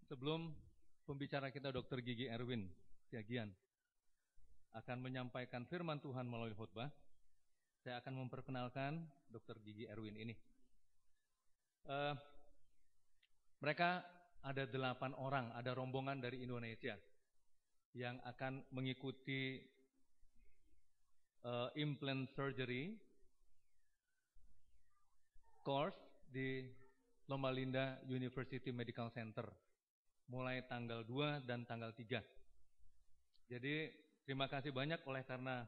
Sebelum pembicara kita Dr. Gigi Erwin Siagian akan menyampaikan firman Tuhan melalui khotbah, saya akan memperkenalkan Dr. Gigi Erwin ini. Mereka ada 8 orang, ada rombongan dari Indonesia yang akan mengikuti implant surgery course di Loma Linda University Medical Center mulai tanggal 2 dan tanggal 3. Jadi terima kasih banyak oleh karena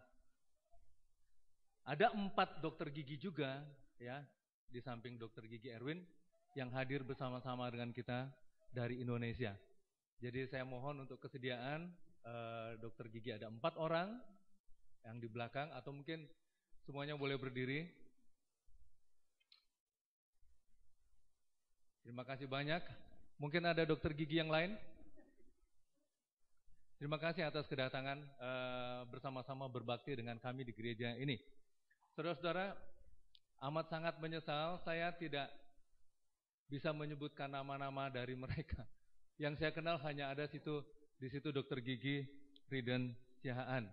ada 4 dokter gigi juga ya di samping Dr. Gigi Erwin yang hadir bersama-sama dengan kita dari Indonesia. Jadi saya mohon untuk kesediaan Dr. Gigi ada 4 orang yang di belakang atau mungkin semuanya boleh berdiri. Terima kasih banyak. Mungkin ada dokter gigi yang lain? Terima kasih atas kedatangan bersama-sama berbakti dengan kami di gereja ini. Saudara-saudara, amat sangat menyesal saya tidak bisa menyebutkan nama-nama dari mereka. Yang saya kenal hanya ada di situ dokter gigi Riden Siahaan.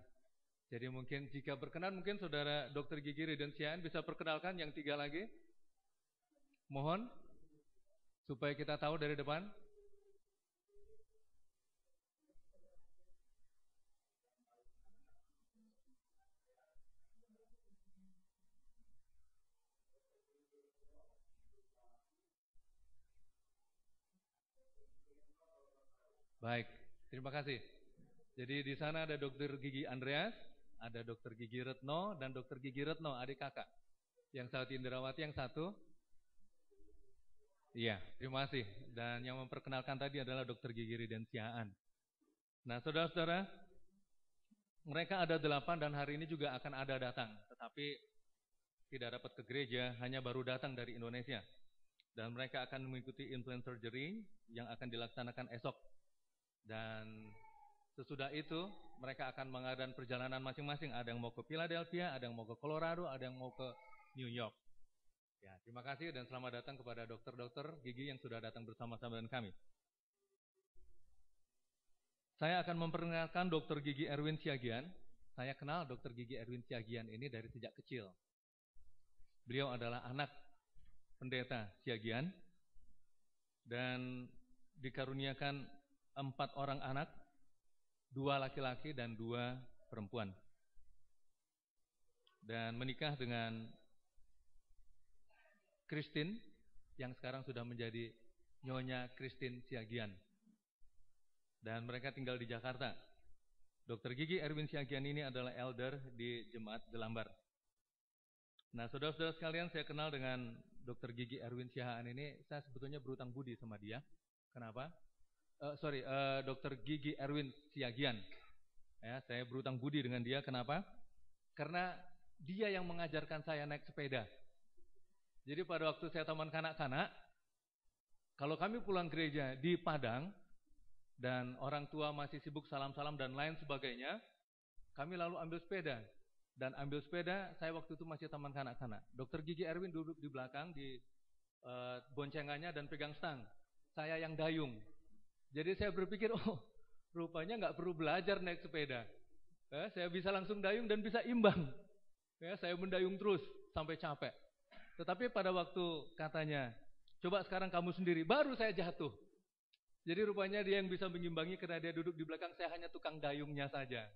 Jadi mungkin jika berkenan mungkin saudara dokter gigi Riden Siahaan bisa perkenalkan yang 3 lagi. Mohon supaya kita tahu dari depan. Baik, terima kasih. Jadi di sana ada Dr. Gigi Andreas, ada Dr. Gigi Retno, dan Dr. Gigi Retno, adik kakak. Yang satu Indrawati, yang satu? Iya, terima kasih. Dan yang memperkenalkan tadi adalah Dr. Gigi Riden Siahaan. Nah, saudara-saudara, mereka ada 8 dan hari ini juga akan ada datang. Tetapi tidak dapat ke gereja, hanya baru datang dari Indonesia. Dan mereka akan mengikuti implant surgery yang akan dilaksanakan esok. Dan sesudah itu mereka akan mengadakan perjalanan masing-masing. Ada yang mau ke Philadelphia, ada yang mau ke Colorado, ada yang mau ke New York. Ya, terima kasih dan selamat datang kepada dokter-dokter gigi yang sudah datang bersama-sama dengan kami. Saya akan memperkenalkan Dr. Gigi Erwin Siagian. Saya kenal Dr. Gigi Erwin Siagian ini dari sejak kecil. Beliau adalah anak pendeta Siagian dan dikaruniakan 4 orang anak, 2 laki-laki dan 2 perempuan. Dan menikah dengan Christine yang sekarang sudah menjadi Nyonya Christine Siagian. Dan mereka tinggal di Jakarta. Dr. Gigi Erwin Siagian ini adalah elder di Jemaat Jelambar. Nah, saudara-saudara sekalian, saya kenal dengan Dr. Gigi Erwin Siahaan ini, saya sebetulnya berutang budi sama dia. Kenapa? Dr. Gigi Erwin Siagian. Ya, saya berutang budi dengan dia. Kenapa? Karena dia yang mengajarkan saya naik sepeda. Jadi pada waktu saya taman kanak-kanak, kalau kami pulang gereja di Padang dan orang tua masih sibuk salam-salam dan lain sebagainya, kami lalu ambil sepeda. Dan ambil sepeda, saya waktu itu masih taman kanak-kanak. Dr. Gigi Erwin duduk di belakang di boncengannya dan pegang stang. Saya yang dayung. Jadi saya berpikir, rupanya nggak perlu belajar naik sepeda. Saya bisa langsung dayung dan bisa imbang. Saya mendayung terus sampai capek. Tetapi pada waktu katanya, coba sekarang kamu sendiri, baru saya jatuh. Jadi rupanya dia yang bisa mengimbangi karena dia duduk di belakang, saya hanya tukang dayungnya saja.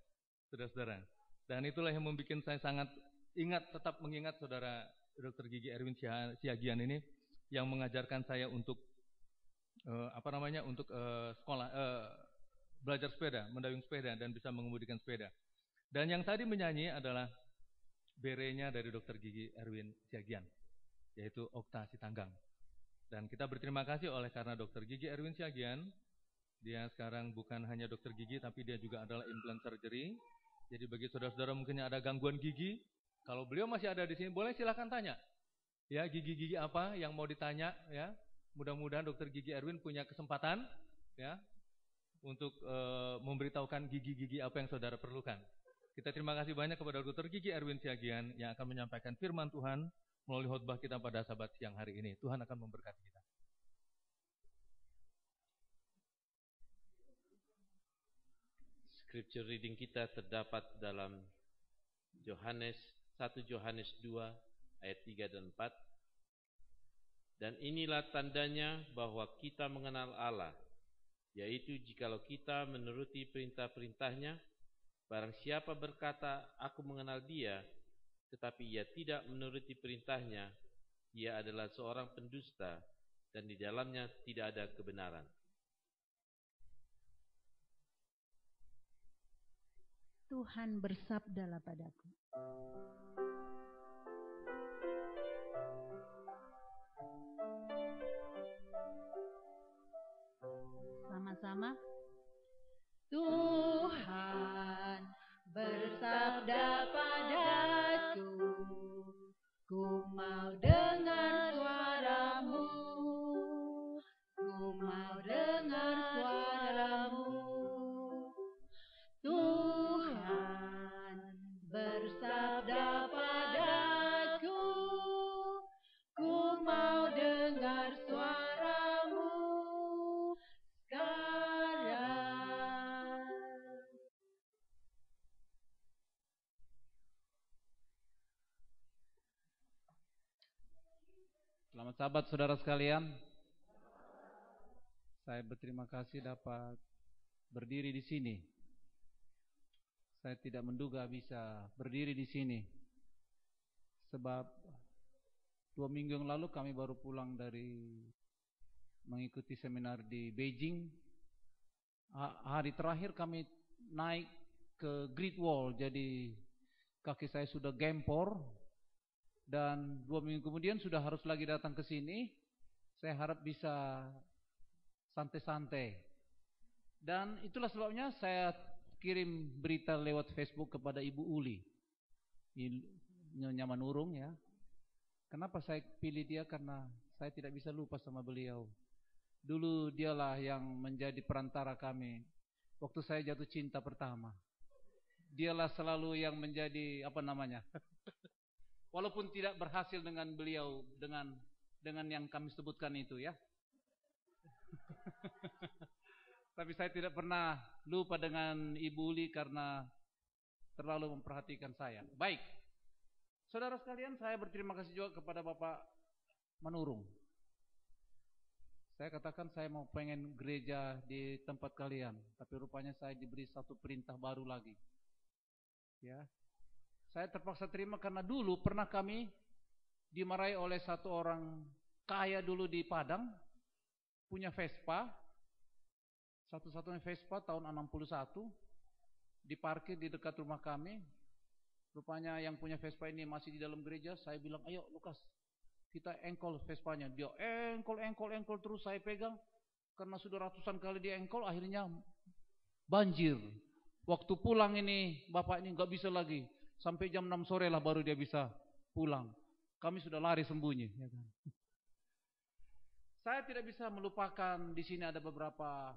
Saudara-saudara. Dan itulah yang membuat saya sangat tetap mengingat saudara Dr. Gigi Erwin Siagian ini yang mengajarkan saya untuk sekolah, belajar sepeda, mendayung sepeda dan bisa mengemudikan sepeda. Dan yang tadi menyanyi adalah berenya dari Dr. Gigi Erwin Siagian, yaitu Okta Sitanggang. Dan kita berterima kasih oleh karena Dr. Gigi Erwin Siagian, dia sekarang bukan hanya dokter gigi, tapi dia juga adalah implant surgery. Jadi bagi saudara-saudara mungkin ada gangguan gigi, kalau beliau masih ada di sini, boleh silakan tanya. Ya, gigi-gigi apa yang mau ditanya ya. Mudah-mudahan Dr. Gigi Erwin punya kesempatan ya untuk memberitahukan gigi-gigi apa yang saudara perlukan. Kita terima kasih banyak kepada Dr. Gigi Erwin Siagian yang akan menyampaikan firman Tuhan melalui khotbah kita pada Sabat siang hari ini. Tuhan akan memberkati kita. Scripture reading kita terdapat dalam Yohanes 1 Yohanes 2 ayat 3 dan 4. Dan inilah tandanya bahwa kita mengenal Allah, yaitu jikalau kita menuruti perintah-perintahnya. Barang siapa berkata, aku mengenal dia, tetapi ia tidak menuruti perintahnya, ia adalah seorang pendusta, dan di dalamnya tidak ada kebenaran. Tuhan bersabdalah padaku. Sama-sama. Tuhan bersabda padaku, ku mau dengar suaramu, ku mau dengar suaramu. Tuhan bersabda padaku, ku mau dengar suaramu sekarang. Selamat Sabat saudara sekalian. Saya berterima kasih dapat berdiri di sini. Saya tidak menduga bisa berdiri di sini, sebab 2 minggu yang lalu kami baru pulang dari mengikuti seminar di Beijing. Hari terakhir kami naik ke Great Wall, jadi kaki saya sudah gempor, dan 2 minggu kemudian sudah harus lagi datang ke sini. Saya harap bisa santai-santai, dan itulah sebabnya saya kirim berita lewat Facebook kepada Ibu Uli, Nyonya Manurung ya. Kenapa saya pilih dia? Karena saya tidak bisa lupa sama beliau. Dulu dialah yang menjadi perantara kami waktu saya jatuh cinta pertama. Dialah selalu yang menjadi walaupun tidak berhasil dengan beliau dengan yang kami sebutkan itu ya. Tapi saya tidak pernah lupa dengan Ibu Uli karena terlalu memperhatikan saya. Baik, saudara sekalian, saya berterima kasih juga kepada Bapak Manurung. Saya katakan saya mau pengen gereja di tempat kalian, tapi rupanya saya diberi satu perintah baru lagi. Ya, saya terpaksa terima karena dulu pernah kami dimarahi oleh satu orang kaya dulu di Padang, punya Vespa. Satu-satunya Vespa tahun 61, diparkir di dekat rumah kami. Rupanya yang punya Vespa ini masih di dalam gereja. Saya bilang, ayo Lukas, kita engkol Vespanya. Dia engkol terus, saya pegang. Karena sudah ratusan kali dia engkol, akhirnya banjir. Waktu pulang ini, bapak ini gak bisa lagi. Sampai jam 6 sore lah baru dia bisa pulang. Kami sudah lari sembunyi. Ya kan? Saya tidak bisa melupakan, di sini ada beberapa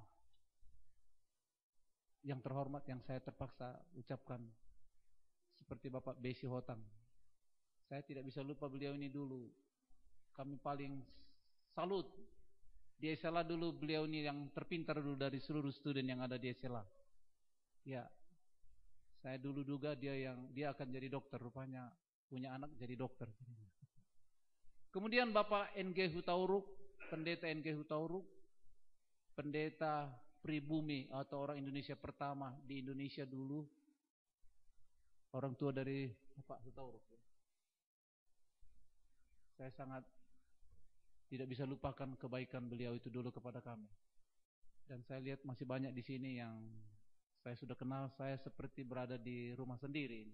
yang terhormat yang saya terpaksa ucapkan, seperti Bapak Besi Hotang. Saya tidak bisa lupa beliau ini dulu. Kami paling salut. Di SLA dulu beliau ini yang terpintar dulu dari seluruh student yang ada di SLA. Ya, saya dulu duga dia akan jadi dokter, rupanya punya anak jadi dokter. Kemudian Bapak NG Hutauruk, pendeta NG Hutauruk, pendeta pribumi atau orang Indonesia pertama di Indonesia dulu, orang tua dari Bapak Hutauruk. Saya sangat tidak bisa lupakan kebaikan beliau itu dulu kepada kami. Dan saya lihat masih banyak di sini yang saya sudah kenal, saya seperti berada di rumah sendiri.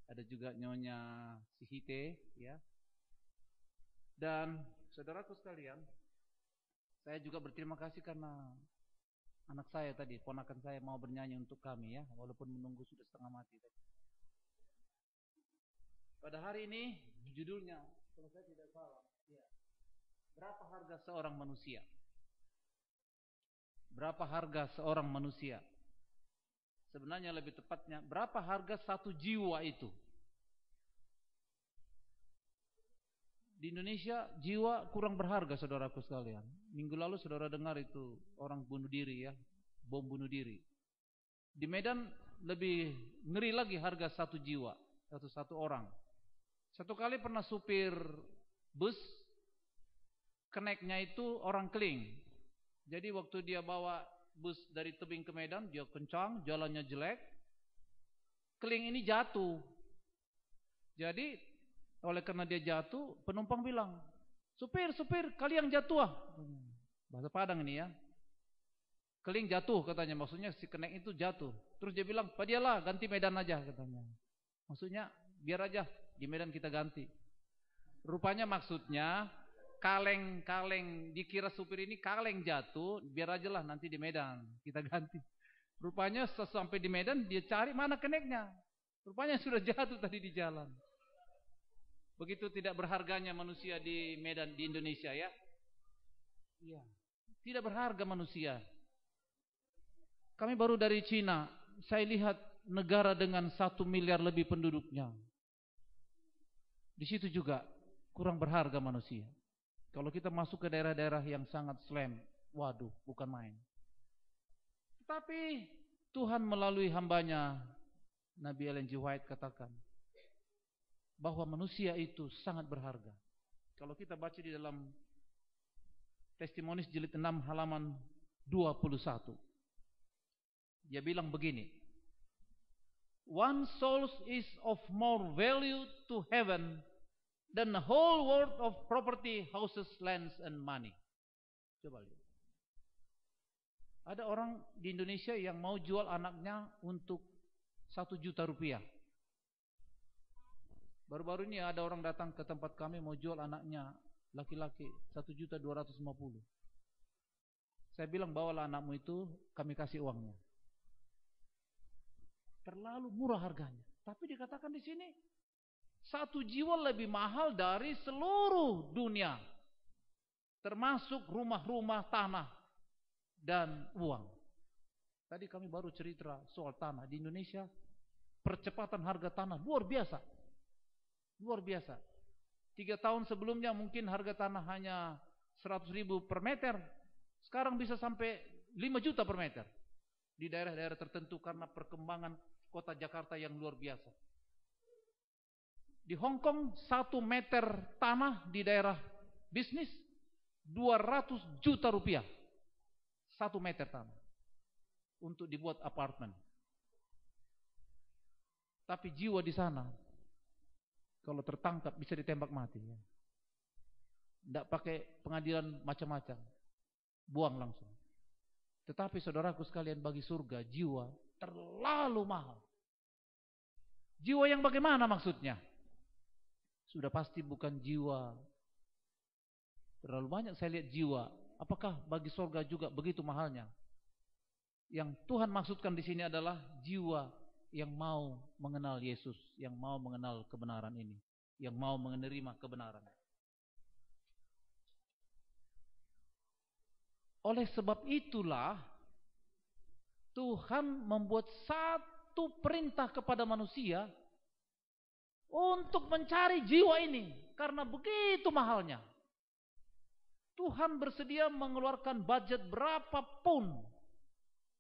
Ada juga Nyonya Sihite, ya. Dan saudaraku sekalian, saya juga berterima kasih karena anak saya tadi, ponakan saya mau bernyanyi untuk kami ya, walaupun menunggu sudah setengah mati tadi. Pada hari ini judulnya, kalau saya tidak salah, ya, berapa harga seorang manusia? Berapa harga seorang manusia? Sebenarnya lebih tepatnya, berapa harga satu jiwa itu? Di Indonesia jiwa kurang berharga, saudaraku sekalian. Minggu lalu saudara dengar itu orang bunuh diri ya, bom bunuh diri. Di Medan lebih ngeri lagi harga satu jiwa, satu orang. Satu kali pernah supir bus, keneknya itu orang Keling. Jadi waktu dia bawa bus dari Tebing ke Medan, dia kencang, jalannya jelek. Keling ini jatuh. Jadi oleh karena dia jatuh, penumpang bilang, supir, kalian jatuh ah. Bahasa Padang ini ya. Keling jatuh katanya, maksudnya si kenek itu jatuh. Terus dia bilang, padialah ganti Medan aja katanya. Maksudnya biar aja di Medan kita ganti. Rupanya maksudnya kaleng dikira supir ini kaleng jatuh, biar aja lah nanti di Medan kita ganti. Rupanya sesampai di Medan dia cari mana keneknya. Rupanya sudah jatuh tadi di jalan. Begitu tidak berharganya manusia di Medan di Indonesia ya. Iya. Tidak berharga manusia. Kami baru dari Cina. Saya lihat negara dengan 1 miliar lebih penduduknya. Di situ juga kurang berharga manusia. Kalau kita masuk ke daerah-daerah yang sangat slam, waduh, bukan main. Tetapi Tuhan melalui hambanya Nabi Ellen G. White katakan bahwa manusia itu sangat berharga. Kalau kita baca di dalam Testimonis jilid 6 halaman 21. Dia bilang begini, one soul is of more value to heaven than the whole world of property, houses, lands, and money. Coba lihat. Ada orang di Indonesia yang mau jual anaknya untuk 1 juta rupiah. Baru-baru ini ada orang datang ke tempat kami mau jual anaknya laki-laki 1.250.000. Saya bilang bawalah anakmu itu, kami kasih uangnya. Terlalu murah harganya. Tapi dikatakan di sini 1 jiwa lebih mahal dari seluruh dunia, termasuk rumah-rumah, tanah, dan uang. Tadi kami baru cerita soal tanah di Indonesia. Percepatan harga tanah luar biasa. Luar biasa. 3 tahun sebelumnya mungkin harga tanah hanya 100.000 per meter. Sekarang bisa sampai 5 juta per meter. Di daerah-daerah tertentu karena perkembangan kota Jakarta yang luar biasa. Di Hong Kong 1 meter tanah di daerah bisnis 200 juta rupiah. 1 meter tanah. Untuk dibuat apartemen. Tapi jiwa di sana kalau tertangkap bisa ditembak mati. Tidak pakai pengadilan macam-macam. Buang langsung. Tetapi saudaraku sekalian, bagi surga jiwa terlalu mahal. Jiwa yang bagaimana maksudnya? Sudah pasti bukan jiwa. Terlalu banyak saya lihat jiwa. Apakah bagi surga juga begitu mahalnya? Yang Tuhan maksudkan di sini adalah jiwa yang mau mengenal Yesus, yang mau mengenal kebenaran ini, yang mau menerima kebenaran. Oleh sebab itulah Tuhan membuat satu perintah kepada manusia untuk mencari jiwa ini, karena begitu mahalnya. Tuhan bersedia mengeluarkan budget berapapun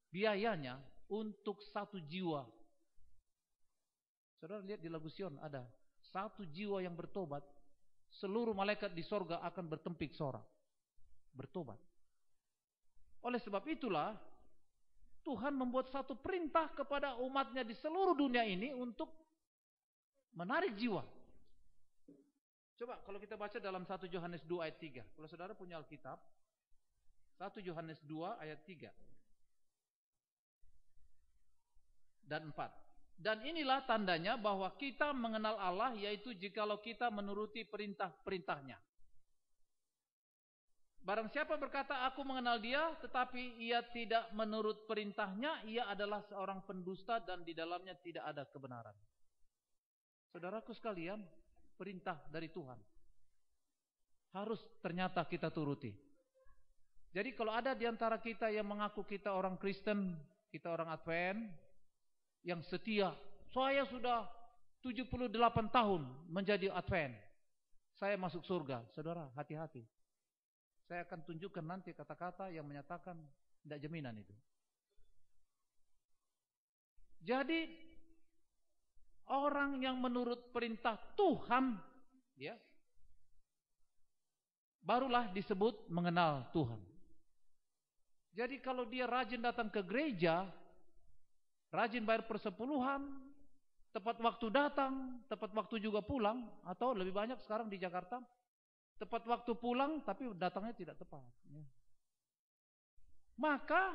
biayanya untuk 1 jiwa. Saudara lihat di lagu Sion ada 1 jiwa yang bertobat, seluruh malaikat di sorga akan bertempik sorak. Bertobat. Oleh sebab itulah Tuhan membuat satu perintah kepada umatnya di seluruh dunia ini untuk menarik jiwa. Coba kalau kita baca dalam 1 Yohanes 2 ayat 3. Kalau saudara punya Alkitab, 1 Yohanes 2 ayat 3 dan 4. Dan inilah tandanya bahwa kita mengenal Allah, yaitu jikalau kita menuruti perintah-perintahnya. Barang siapa berkata aku mengenal dia, tetapi ia tidak menurut perintahnya, ia adalah seorang pendusta dan di dalamnya tidak ada kebenaran. Saudaraku sekalian, perintah dari Tuhan harus ternyata kita turuti. Jadi kalau ada di antara kita yang mengaku kita orang Kristen, kita orang Advent, yang setia, saya sudah 78 tahun menjadi Advent, saya masuk surga. Saudara, hati-hati. Saya akan tunjukkan nanti kata-kata yang menyatakan tidak jaminan itu. Jadi orang yang menurut perintah Tuhan, ya, barulah disebut mengenal Tuhan. Jadi kalau dia rajin datang ke gereja, rajin bayar persepuluhan, tepat waktu datang, tepat waktu juga pulang, atau lebih banyak sekarang di Jakarta, tepat waktu pulang tapi datangnya tidak tepat, ya. Maka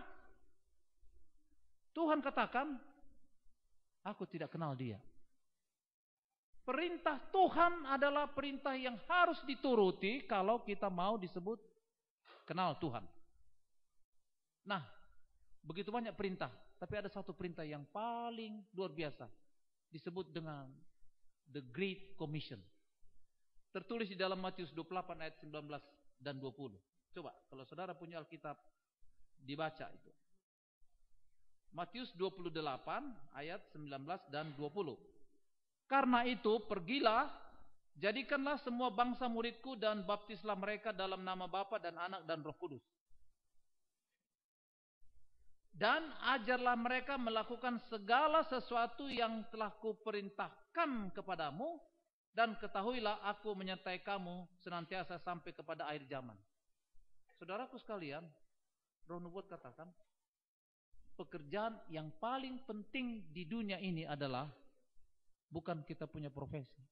Tuhan katakan, aku tidak kenal dia. Perintah Tuhan adalah perintah yang harus dituruti kalau kita mau disebut kenal Tuhan. Nah, begitu banyak perintah, tapi ada satu perintah yang paling luar biasa, disebut dengan The Great Commission. Tertulis di dalam Matius 28 ayat 19 dan 20. Coba, kalau saudara punya Alkitab, dibaca itu. Matius 28 ayat 19 dan 20. Karena itu pergilah, jadikanlah semua bangsa muridku dan baptislah mereka dalam nama Bapa dan Anak dan Roh Kudus. Dan ajarlah mereka melakukan segala sesuatu yang telah kuperintahkan kepadamu, dan ketahuilah aku menyertai kamu senantiasa sampai kepada akhir zaman. Saudaraku sekalian, Roh Nubuat katakan, pekerjaan yang paling penting di dunia ini adalah bukan kita punya profesi.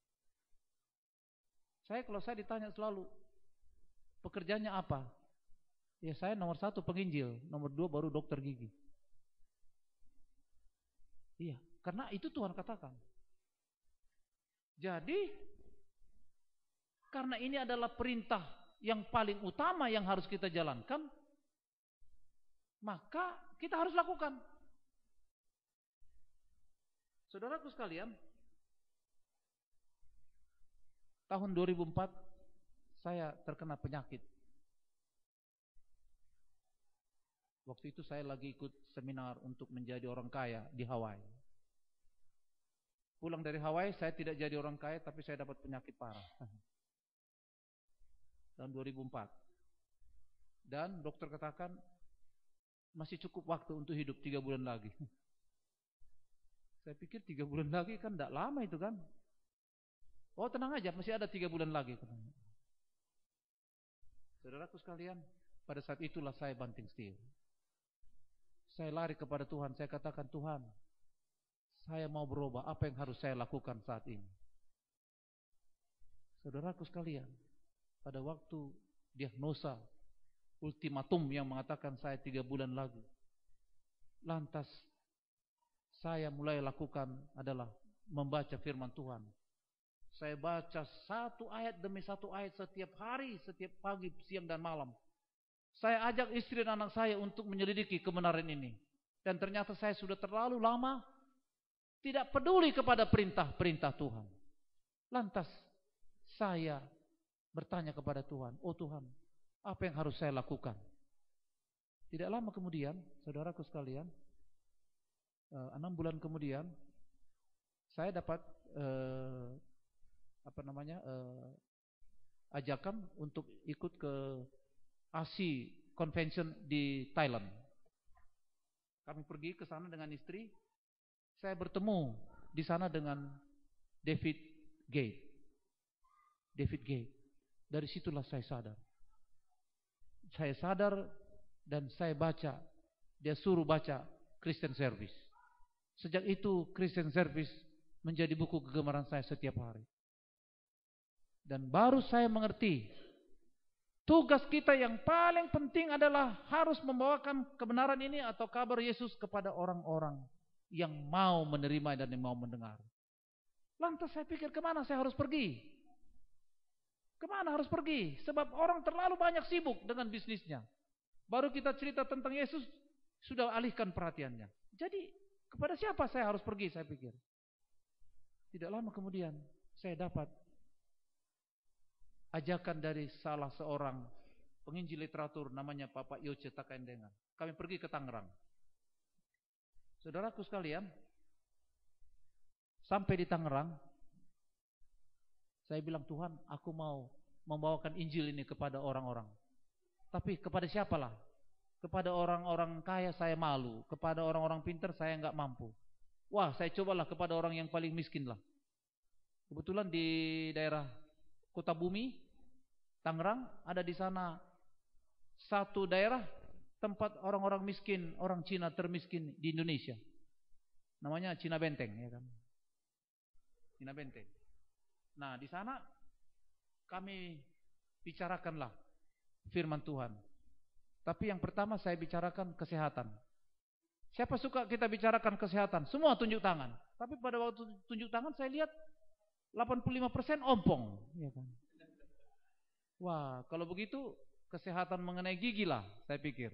Kalau saya ditanya selalu, pekerjaannya apa? Ya saya nomor 1 penginjil, nomor 2 baru dokter gigi. Iya, karena itu Tuhan katakan. Jadi, karena ini adalah perintah yang paling utama yang harus kita jalankan, maka kita harus lakukan. Saudaraku sekalian, tahun 2004 saya terkena penyakit. Waktu itu saya lagi ikut seminar untuk menjadi orang kaya di Hawaii. Pulang dari Hawaii saya tidak jadi orang kaya, tapi saya dapat penyakit parah. Tahun 2004. Dan dokter katakan masih cukup waktu untuk hidup 3 bulan lagi. Saya pikir 3 bulan lagi kan tidak lama itu kan. Oh tenang aja, masih ada 3 bulan lagi. Saudaraku sekalian, pada saat itulah saya banting setir. Saya lari kepada Tuhan, saya katakan, Tuhan, saya mau berubah, apa yang harus saya lakukan saat ini? Saudaraku sekalian, pada waktu diagnosa ultimatum yang mengatakan saya 3 bulan lagi, lantas saya mulai lakukan adalah membaca firman Tuhan. Saya baca 1 ayat demi 1 ayat setiap hari, setiap pagi, siang dan malam. Saya ajak istri dan anak saya untuk menyelidiki kebenaran ini. Dan ternyata saya sudah terlalu lama tidak peduli kepada perintah-perintah Tuhan. Lantas saya bertanya kepada Tuhan, oh Tuhan, apa yang harus saya lakukan? Tidak lama kemudian, saudaraku sekalian, 6 bulan kemudian, saya dapat ajakan untuk ikut ke ASEAN Convention di Thailand. Kami pergi ke sana dengan istri. Saya bertemu di sana dengan David Gate. Dari situlah saya sadar. Saya sadar dan saya baca. Dia suruh baca Christian Service. Sejak itu Christian Service menjadi buku kegemaran saya setiap hari. Dan baru saya mengerti, tugas kita yang paling penting adalah harus membawakan kebenaran ini atau kabar Yesus kepada orang-orang yang mau menerima dan yang mau mendengar. Lantas saya pikir, kemana saya harus pergi? Kemana harus pergi? Sebab orang terlalu banyak sibuk dengan bisnisnya. Baru kita cerita tentang Yesus, sudah alihkan perhatiannya. Jadi, kepada siapa saya harus pergi, saya pikir. Tidak lama kemudian, saya dapat ajakan dari salah seorang penginjil literatur namanya Bapak Yoce Takaendengan. Kami pergi ke Tangerang. Saudaraku sekalian, sampai di Tangerang, saya bilang, Tuhan, aku mau membawakan Injil ini kepada orang-orang. Tapi kepada siapalah? Kepada orang-orang kaya saya malu, kepada orang-orang pintar saya enggak mampu. Wah, saya cobalah kepada orang yang paling miskin lah. Kebetulan di daerah Kota Bumi, Tangerang, ada di sana satu daerah tempat orang-orang miskin, orang Cina termiskin di Indonesia. Namanya Cina Benteng, ya kan? Cina Benteng. Nah, di sana kami bicarakanlah firman Tuhan. Tapi yang pertama saya bicarakan kesehatan. Siapa suka kita bicarakan kesehatan? Semua tunjuk tangan. Tapi pada waktu tunjuk tangan saya lihat 85% ompong, ya kan? Wah, kalau begitu kesehatan mengenai gigi lah, saya pikir.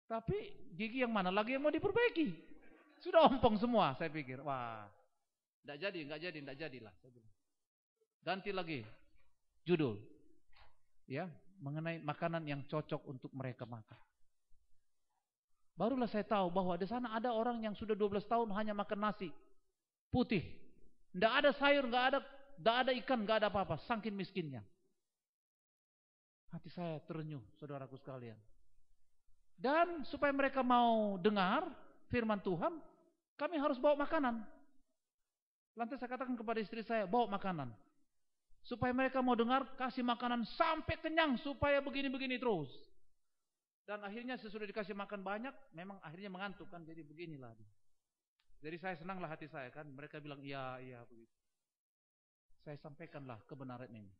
Tapi gigi yang mana lagi yang mau diperbaiki? Sudah ompong semua, saya pikir. Wah, enggak jadilah. Ganti lagi judul, ya, mengenai makanan yang cocok untuk mereka makan. Barulah saya tahu bahwa di sana ada orang yang sudah 12 tahun hanya makan nasi putih. Enggak ada sayur, enggak ada ikan, enggak ada apa-apa, saking miskinnya. Hati saya terenyuh, saudaraku sekalian. Dan supaya mereka mau dengar firman Tuhan, kami harus bawa makanan. Lantas saya katakan kepada istri saya, bawa makanan. Supaya mereka mau dengar, kasih makanan sampai kenyang, supaya begini-begini terus. Dan akhirnya sesudah dikasih makan banyak, memang akhirnya mengantuk kan, jadi beginilah. Jadi saya senanglah hati saya kan, mereka bilang iya begitu. Saya sampaikanlah kebenaran ini.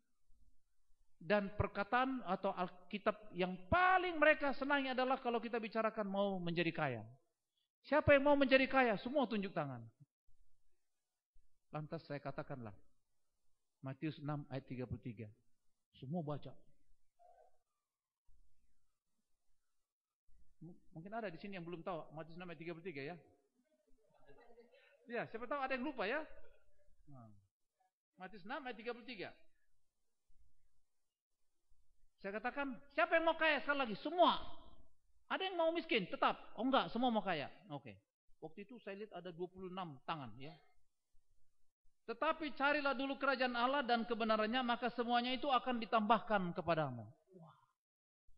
Dan perkataan atau Alkitab yang paling mereka senangi adalah kalau kita bicarakan mau menjadi kaya. Siapa yang mau menjadi kaya? Semua tunjuk tangan. Lantas saya katakanlah Matius 6 ayat 33. Semua baca. Mungkin ada di sini yang belum tahu Matius 6 ayat 33 ya. Ya, siapa tahu ada yang lupa ya. Matius 6 ayat 33. Saya katakan, siapa yang mau kaya sekali lagi? Semua. Ada yang mau miskin? Tetap. Oh enggak, semua mau kaya. Oke. Waktu itu saya lihat ada 26 tangan ya. Tetapi carilah dulu kerajaan Allah dan kebenarannya, maka semuanya itu akan ditambahkan kepadamu. Wah.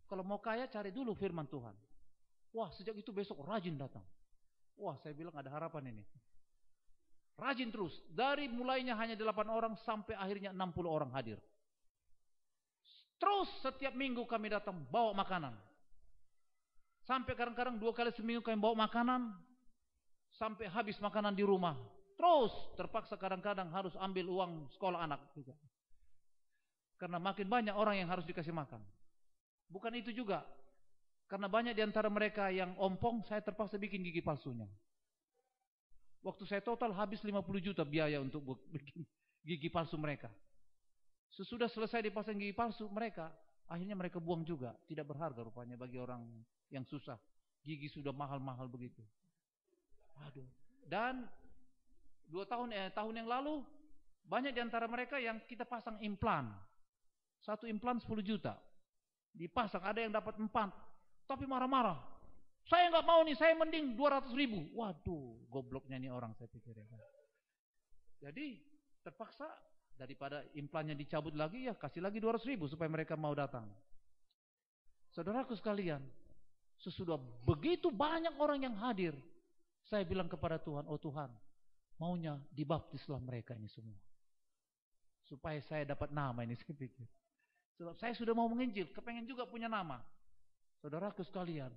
Kalau mau kaya, cari dulu firman Tuhan. Wah, sejak itu besok rajin datang. Wah, saya bilang ada harapan ini. Rajin terus. Dari mulainya hanya 8 orang sampai akhirnya 60 orang hadir. Terus setiap minggu kami datang bawa makanan. Sampai kadang-kadang 2 kali seminggu kami bawa makanan. Sampai habis makanan di rumah. Terus terpaksa kadang-kadang harus ambil uang sekolah anak juga. Karena makin banyak orang yang harus dikasih makan. Bukan itu juga. Karena banyak di antara mereka yang ompong, saya terpaksa bikin gigi palsunya. Waktu saya total habis 50 juta biaya untuk bikin gigi palsu mereka. Sesudah selesai dipasang gigi palsu mereka, akhirnya mereka buang juga. Tidak berharga rupanya bagi orang yang susah. Gigi sudah mahal-mahal begitu. Aduh. Dan 2 tahun yang lalu, banyak di antara mereka yang kita pasang implan. 1 implan 10 juta. Dipasang, ada yang dapat 4. Tapi marah-marah. Saya nggak mau nih, saya mending 200 ribu. Waduh, gobloknya nih orang saya pikir ya. Jadi terpaksa daripada implannya dicabut lagi, ya kasih lagi 200 ribu supaya mereka mau datang. Saudaraku sekalian, sesudah begitu banyak orang yang hadir, saya bilang kepada Tuhan, oh Tuhan, maunya dibaptislah mereka ini semua. Supaya saya dapat nama ini, saya pikir. Sebab saya sudah mau menginjil, kepengen juga punya nama. Saudaraku sekalian,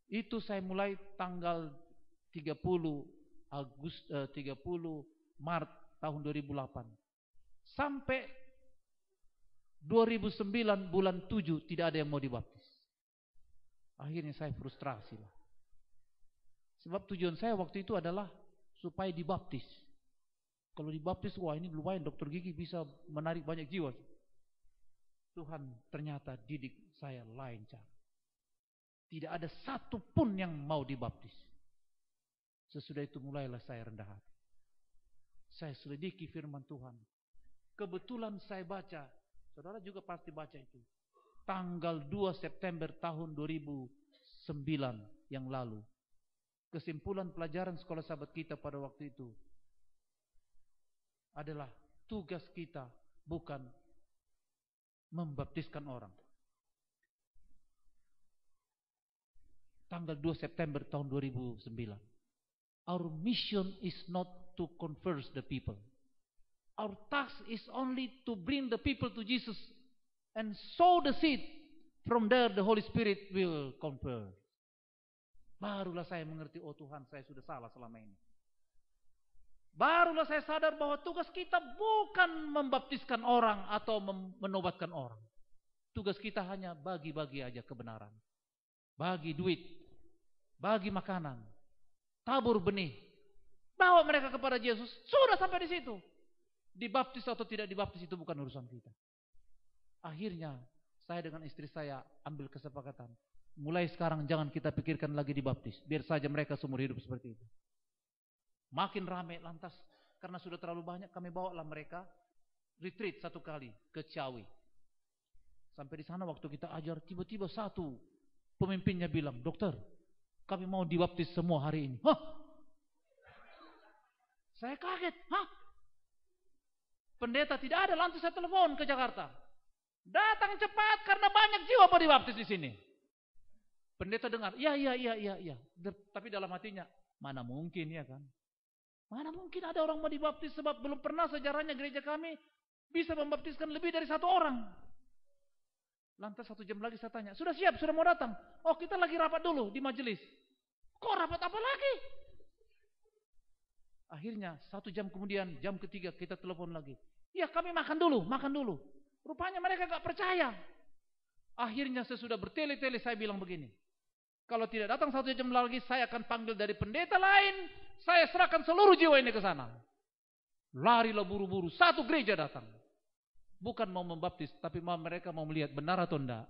itu saya mulai tanggal 30 Maret tahun 2008. Sampai 2009 bulan 7 tidak ada yang mau dibaptis. Akhirnya saya frustrasi lah. Sebab tujuan saya waktu itu adalah supaya dibaptis. Kalau dibaptis, wah ini lumayan dokter gigi bisa menarik banyak jiwa. Tuhan ternyata didik saya lain cara. Tidak ada satu pun yang mau dibaptis. Sesudah itu mulailah saya rendah hati. Saya selidiki firman Tuhan. Kebetulan saya baca, saudara juga pasti baca itu. Tanggal 2 September tahun 2009 yang lalu. Kesimpulan pelajaran sekolah sahabat kita pada waktu itu adalah tugas kita bukan membaptiskan orang. Tanggal 2 September tahun 2009. Our mission is not to converse the people. Our task is only to bring the people to Jesus and sow the seed. From there the Holy Spirit will convert. Barulah saya mengerti, oh Tuhan, saya sudah salah selama ini. Barulah saya sadar bahwa tugas kita bukan membaptiskan orang atau menobatkan orang. Tugas kita hanya bagi-bagi aja kebenaran. Bagi duit, bagi makanan, tabur benih, bawa mereka kepada Yesus. Sudah sampai di situ. Dibaptis atau tidak dibaptis itu bukan urusan kita. Akhirnya saya dengan istri saya ambil kesepakatan. Mulai sekarang jangan kita pikirkan lagi dibaptis. Biar saja mereka seumur hidup seperti itu. Makin ramai lantas karena sudah terlalu banyak, kami bawalah mereka retreat satu kali ke Ciawi. Sampai di sana waktu kita ajar, tiba-tiba satu pemimpinnya bilang, dokter, kami mau dibaptis semua hari ini. Hah? Saya kaget. Hah? Pendeta tidak ada, lantas saya telepon ke Jakarta. Datang cepat karena banyak jiwa mau dibaptis di sini. Pendeta dengar, iya. Tapi dalam hatinya, mana mungkin ya kan? Mana mungkin ada orang mau dibaptis, sebab belum pernah sejarahnya gereja kami bisa membaptiskan lebih dari satu orang. Lantas 1 jam lagi saya tanya, sudah siap, sudah mau datang? Oh, kita lagi rapat dulu di majelis. Kok rapat apa lagi? Akhirnya 1 jam kemudian, jam ketiga kita telepon lagi. Ya, kami makan dulu. Rupanya mereka gak percaya. Akhirnya sesudah bertele-tele saya bilang begini, kalau tidak datang 1 jam lagi, saya akan panggil dari pendeta lain. Saya serahkan seluruh jiwa ini ke sana. Larilah buru-buru. 1 gereja datang. Bukan mau membaptis, tapi mereka mau melihat benar atau enggak.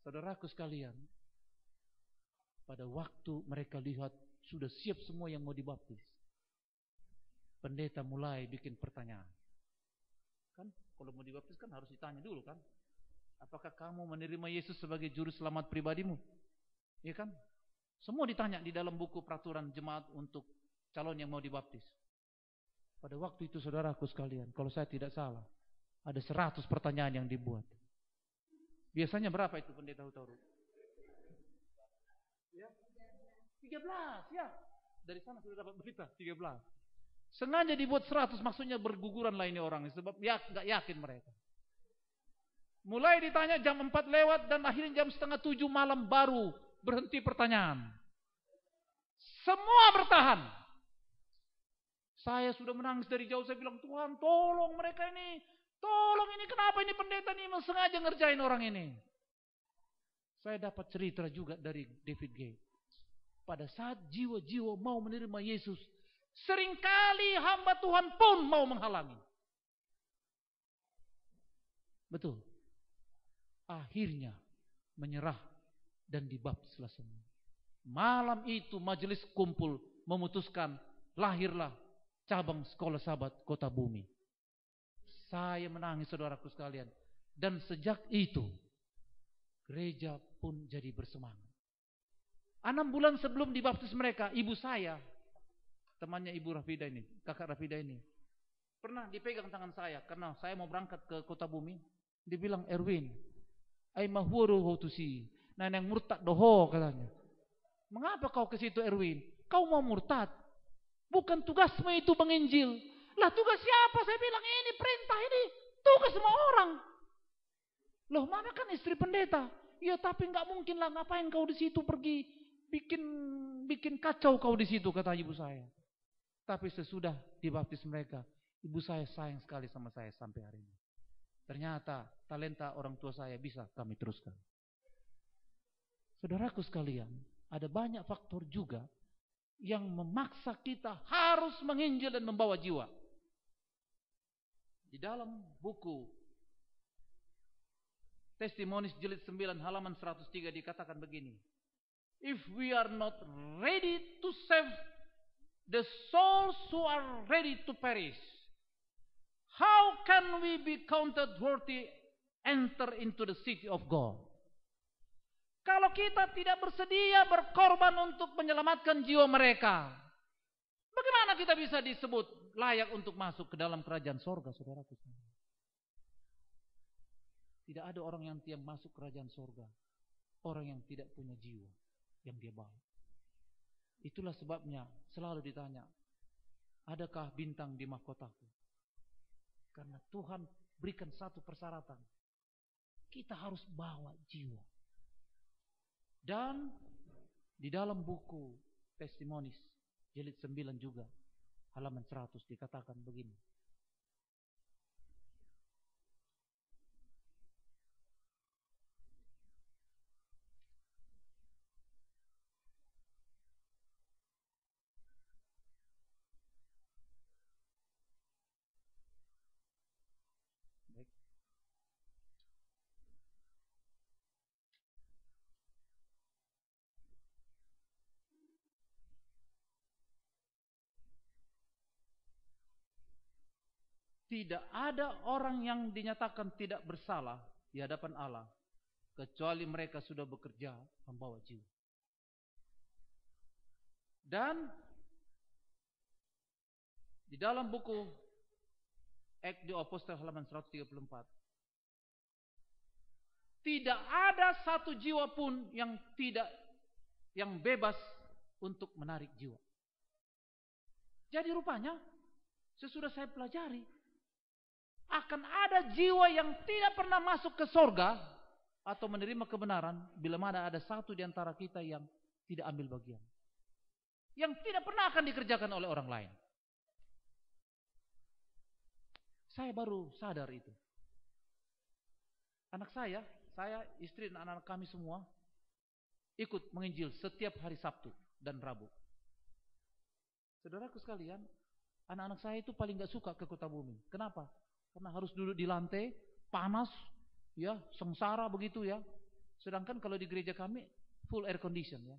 Saudaraku sekalian, pada waktu mereka lihat sudah siap semua yang mau dibaptis, pendeta mulai bikin pertanyaan. Kan kalau mau dibaptis kan harus ditanya dulu kan. Apakah kamu menerima Yesus sebagai juru selamat pribadimu? Iya kan? Semua ditanya di dalam buku peraturan jemaat untuk calon yang mau dibaptis. Pada waktu itu saudaraku sekalian, kalau saya tidak salah, ada 100 pertanyaan yang dibuat. Biasanya berapa itu pendeta Hutauru? Ya? 13 ya. Dari sana sudah dapat berita 13. Sengaja dibuat 100, maksudnya berguguran lah ini orang, sebab gak yakin mereka. Mulai ditanya jam 4 lewat dan akhirnya jam setengah 7 malam baru berhenti pertanyaan. Semua bertahan. Saya sudah menangis dari jauh, saya bilang, Tuhan tolong mereka ini. Tolong ini, kenapa ini pendeta ini sengaja ngerjain orang ini. Saya dapat cerita juga dari David Gay. Pada saat jiwa-jiwa mau menerima Yesus, seringkali hamba Tuhan pun mau menghalangi. Betul. Akhirnya menyerah dan dibaptislah semua. Malam itu majelis kumpul memutuskan, lahirlah cabang Sekolah Sahabat Kota Bumi. Saya menangis saudaraku sekalian. Dan sejak itu gereja pun jadi bersemangat. 6 bulan sebelum dibaptis mereka, ibu saya, temannya ibu Rafida ini, kakak Rafida ini, pernah dipegang tangan saya karena saya mau berangkat ke Kota Bumi. Dia bilang, Erwin, ai mahuru hotusi. Nah, yang murtad doho katanya. Mengapa kau ke situ Erwin? Kau mau murtad? Bukan tugasmu itu menginjil. Lah tugas siapa? Saya bilang ini perintah ini. Tugas semua orang. Loh, mana kan istri pendeta? Ya tapi nggak mungkin lah, ngapain kau di situ pergi bikin kacau kau di situ, kata ibu saya. Tapi sesudah dibaptis mereka, ibu saya sayang sekali sama saya sampai hari ini. Ternyata talenta orang tua saya bisa kami teruskan. Saudaraku sekalian, ada banyak faktor juga yang memaksa kita harus menginjil dan membawa jiwa. Di dalam buku Testimonies jilid 9 halaman 103 dikatakan begini. If we are not ready to save the souls who are ready to perish, how can we be counted worthy enter into the city of God? Kalau kita tidak bersedia berkorban untuk menyelamatkan jiwa mereka, bagaimana kita bisa disebut layak untuk masuk ke dalam kerajaan sorga, saudaraku? Tidak ada orang yang tiap masuk kerajaan sorga, orang yang tidak punya jiwa yang dia bawa. Itulah sebabnya selalu ditanya, adakah bintang di mahkotaku? Karena Tuhan berikan satu persyaratan. Kita harus bawa jiwa. Dan di dalam buku Testimonis jilid 9 juga halaman 100 dikatakan begini. Tidak ada orang yang dinyatakan tidak bersalah di hadapan Allah kecuali mereka sudah bekerja membawa jiwa. Dan di dalam buku Acts the Apostle halaman 134, tidak ada satu jiwa pun yang bebas untuk menarik jiwa. Jadi rupanya sesudah saya pelajari, akan ada jiwa yang tidak pernah masuk ke sorga atau menerima kebenaran bila mana ada satu di antara kita yang tidak ambil bagian, yang tidak pernah akan dikerjakan oleh orang lain. Saya baru sadar itu. Anak saya, istri dan anak-anak kami semua ikut menginjil setiap hari Sabtu dan Rabu. Saudaraku sekalian, anak-anak saya itu paling gak suka ke Kota Bumi. Kenapa? Karena harus duduk di lantai, panas, ya, sengsara begitu ya. Sedangkan kalau di gereja kami full air condition ya.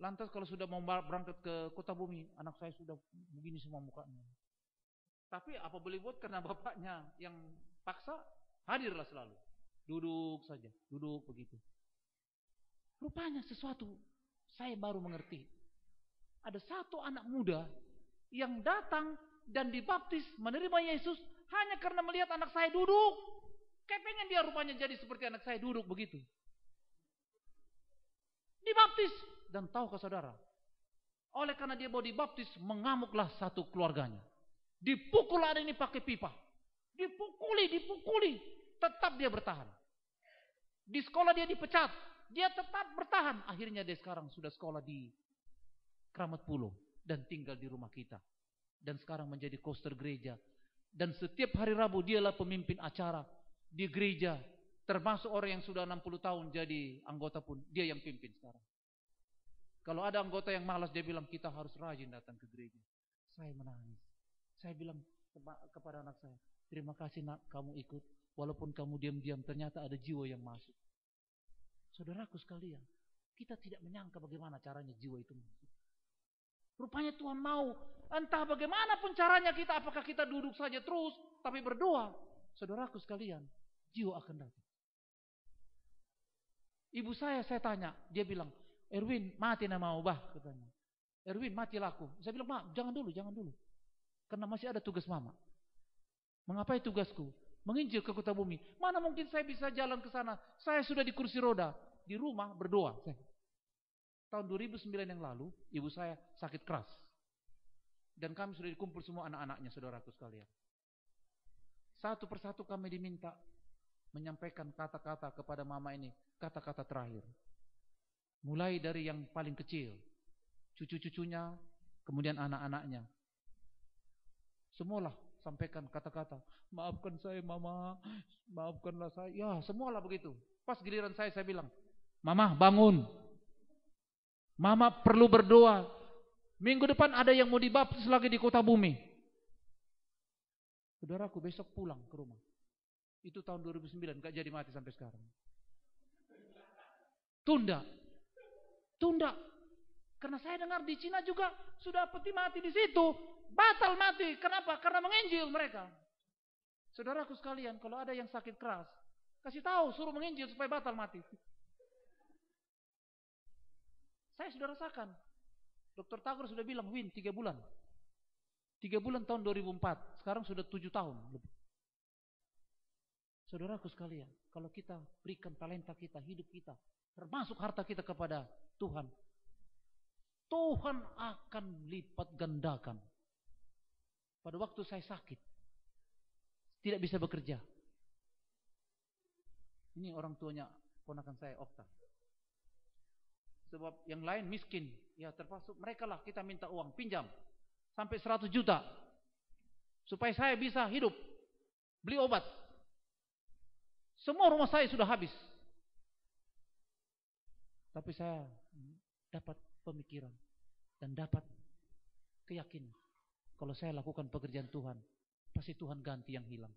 Lantas kalau sudah mau berangkat ke Kota Bumi, anak saya sudah begini semua mukanya. Tapi apa boleh buat, karena bapaknya yang paksa, hadirlah selalu. Duduk saja, duduk begitu. Rupanya sesuatu saya baru mengerti. Ada satu anak muda yang datang dan dibaptis menerima Yesus hanya karena melihat anak saya duduk. Kayak pengen dia rupanya jadi seperti anak saya duduk begitu. Dibaptis. Dan tahu ke saudara, oleh karena dia mau dibaptis, mengamuklah satu keluarganya. Dipukul ada ini pakai pipa. Dipukuli. Tetap dia bertahan. Di sekolah dia dipecat. Dia tetap bertahan. Akhirnya dia sekarang sudah sekolah di Kramat Pulau dan tinggal di rumah kita. Dan sekarang menjadi koster gereja. Dan setiap hari Rabu dialah pemimpin acara di gereja. Termasuk orang yang sudah 60 tahun jadi anggota pun dia yang pimpin sekarang. Kalau ada anggota yang malas, dia bilang kita harus rajin datang ke gereja. Saya menangis. Saya bilang kepada anak saya, terima kasih nak kamu ikut. Walaupun kamu diam-diam, ternyata ada jiwa yang masuk. Saudaraku sekalian, kita tidak menyangka bagaimana caranya jiwa itu masuk. Rupanya Tuhan mau, entah bagaimanapun caranya kita, apakah kita duduk saja terus, tapi berdoa. Saudaraku sekalian, jiwa akan datang. Ibu saya tanya, dia bilang, Erwin mati nama ubah, katanya. Erwin mati laku. Saya bilang, Ma, jangan dulu. Karena masih ada tugas mama. Mengapai tugasku? Menginjil ke Kota Bumi. Mana mungkin saya bisa jalan ke sana? Saya sudah di kursi roda, di rumah berdoa. Tahun 2009 yang lalu, ibu saya sakit keras. Dan kami sudah dikumpul semua anak-anaknya, saudaraku sekalian. Satu persatu kami diminta menyampaikan kata-kata kepada mama ini, kata-kata terakhir. Mulai dari yang paling kecil, cucu-cucunya, kemudian anak-anaknya. Semualah sampaikan kata-kata, maafkan saya mama, maafkanlah saya. Ya, semualah begitu. Pas giliran saya bilang, Mama bangun. Mama perlu berdoa. Minggu depan ada yang mau dibaptis lagi di Kota Bumi. Saudaraku besok pulang ke rumah. Itu tahun 2009, gak jadi mati sampai sekarang. Tunda. Karena saya dengar di Cina juga sudah peti mati di situ. Batal mati. Kenapa? Karena menginjil mereka. Saudaraku sekalian, kalau ada yang sakit keras, kasih tahu, suruh menginjil supaya batal mati. Saya sudah rasakan. Dr. Tagor sudah bilang, Win, 3 bulan. 3 bulan tahun 2004. Sekarang sudah 7 tahun. Saudaraku sekalian, kalau kita berikan talenta kita, hidup kita, termasuk harta kita kepada Tuhan, Tuhan akan lipat gandakan. Pada waktu saya sakit, tidak bisa bekerja. Ini orang tuanya ponakan saya, Okta. Sebab yang lain miskin, ya termasuk mereka lah kita minta uang, pinjam sampai 100 juta supaya saya bisa hidup, beli obat. Semua rumah saya sudah habis. Tapi saya dapat pemikiran dan dapat keyakinan kalau saya lakukan pekerjaan Tuhan, pasti Tuhan ganti yang hilang.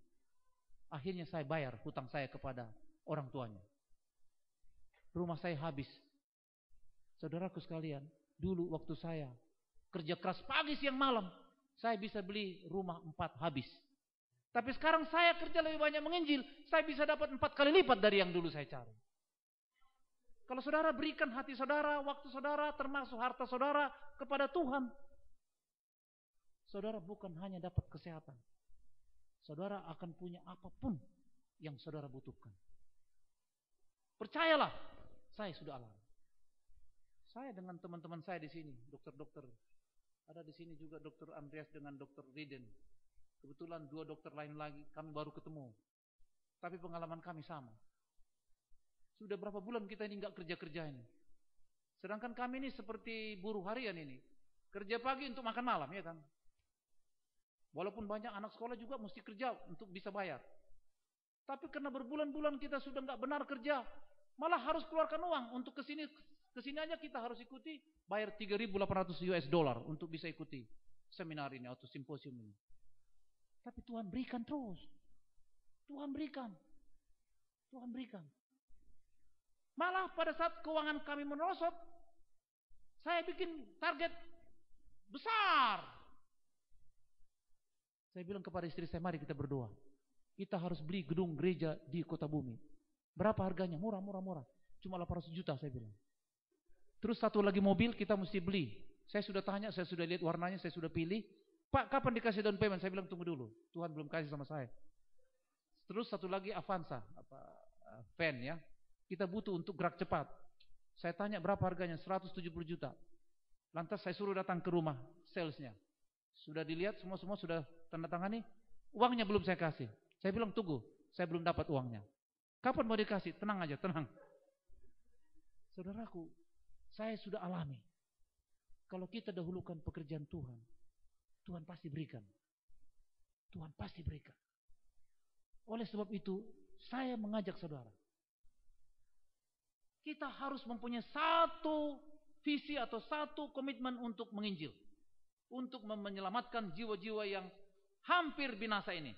Akhirnya saya bayar hutang saya kepada orang tuanya. Rumah saya habis. Saudaraku sekalian, dulu waktu saya kerja keras pagi siang malam, saya bisa beli rumah 4 habis. Tapi sekarang saya kerja lebih banyak menginjil, saya bisa dapat 4 kali lipat dari yang dulu saya cari. Kalau saudara berikan hati saudara, waktu saudara, termasuk harta saudara kepada Tuhan, saudara bukan hanya dapat kesehatan, saudara akan punya apapun yang saudara butuhkan. Percayalah, saya sudah alami. Saya dengan teman-teman saya di sini, dokter-dokter. Ada di sini juga Dokter Andreas dengan Dokter Riden. Kebetulan 2 dokter lain lagi kami baru ketemu. Tapi pengalaman kami sama. Sudah berapa bulan kita ini enggak kerja-kerja ini. Sedangkan kami ini seperti buruh harian ini. Kerja pagi untuk makan malam, ya kan? Walaupun banyak anak sekolah juga mesti kerja untuk bisa bayar. Tapi karena berbulan-bulan kita sudah enggak benar kerja, malah harus keluarkan uang untuk kesini aja kita harus ikuti, bayar $3.800 untuk bisa ikuti seminar ini atau simposium ini. Tapi Tuhan berikan terus. Tuhan berikan. Tuhan berikan. Malah pada saat keuangan kami merosot, saya bikin target besar. Saya bilang kepada istri saya, mari kita berdoa. Kita harus beli gedung gereja di kota bumi. Berapa harganya? Murah. Cuma 800 juta saya bilang. Terus satu lagi mobil kita mesti beli. Saya sudah tanya, saya sudah lihat warnanya, saya sudah pilih. Pak, kapan dikasih down payment? Saya bilang tunggu dulu. Tuhan belum kasih sama saya. Terus satu lagi Avanza, van ya. Kita butuh untuk gerak cepat. Saya tanya berapa harganya? 170 juta. Lantas saya suruh datang ke rumah salesnya. Sudah dilihat semua sudah tanda tangani. Uangnya belum saya kasih. Saya bilang tunggu, saya belum dapat uangnya. Kapan mau dikasih? Tenang aja, tenang. Saudaraku, saya sudah alami. Kalau kita dahulukan pekerjaan Tuhan, Tuhan pasti berikan. Tuhan pasti berikan. Oleh sebab itu, saya mengajak saudara. Kita harus mempunyai satu visi atau satu komitmen untuk menginjil. Untuk menyelamatkan jiwa-jiwa yang hampir binasa ini.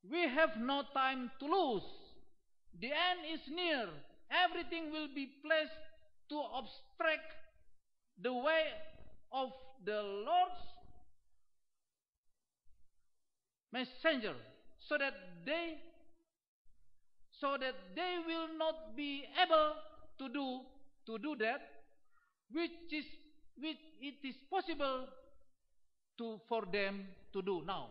We have no time to lose. The end is near. Everything will be placed to obstruct the way of the Lord's messenger, so that they will not be able to do that which it is possible for them to do now.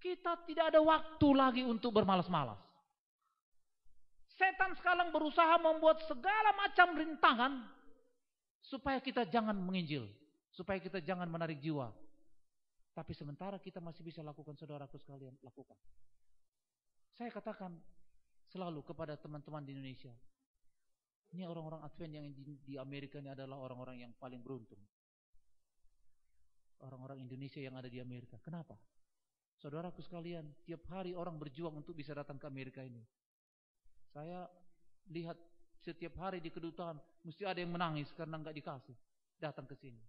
Kita tidak ada waktu lagi untuk bermalas-malas. Setan sekarang berusaha membuat segala macam rintangan supaya kita jangan menginjil, supaya kita jangan menarik jiwa. Tapi sementara kita masih bisa lakukan, saudaraku sekalian, lakukan. Saya katakan selalu kepada teman-teman di Indonesia, ini orang-orang Advent yang di Amerika ini adalah orang-orang yang paling beruntung. Orang-orang Indonesia yang ada di Amerika. Kenapa? Saudaraku sekalian, tiap hari orang berjuang untuk bisa datang ke Amerika ini. Saya lihat setiap hari di kedutaan mesti ada yang menangis karena enggak dikasih datang ke sini.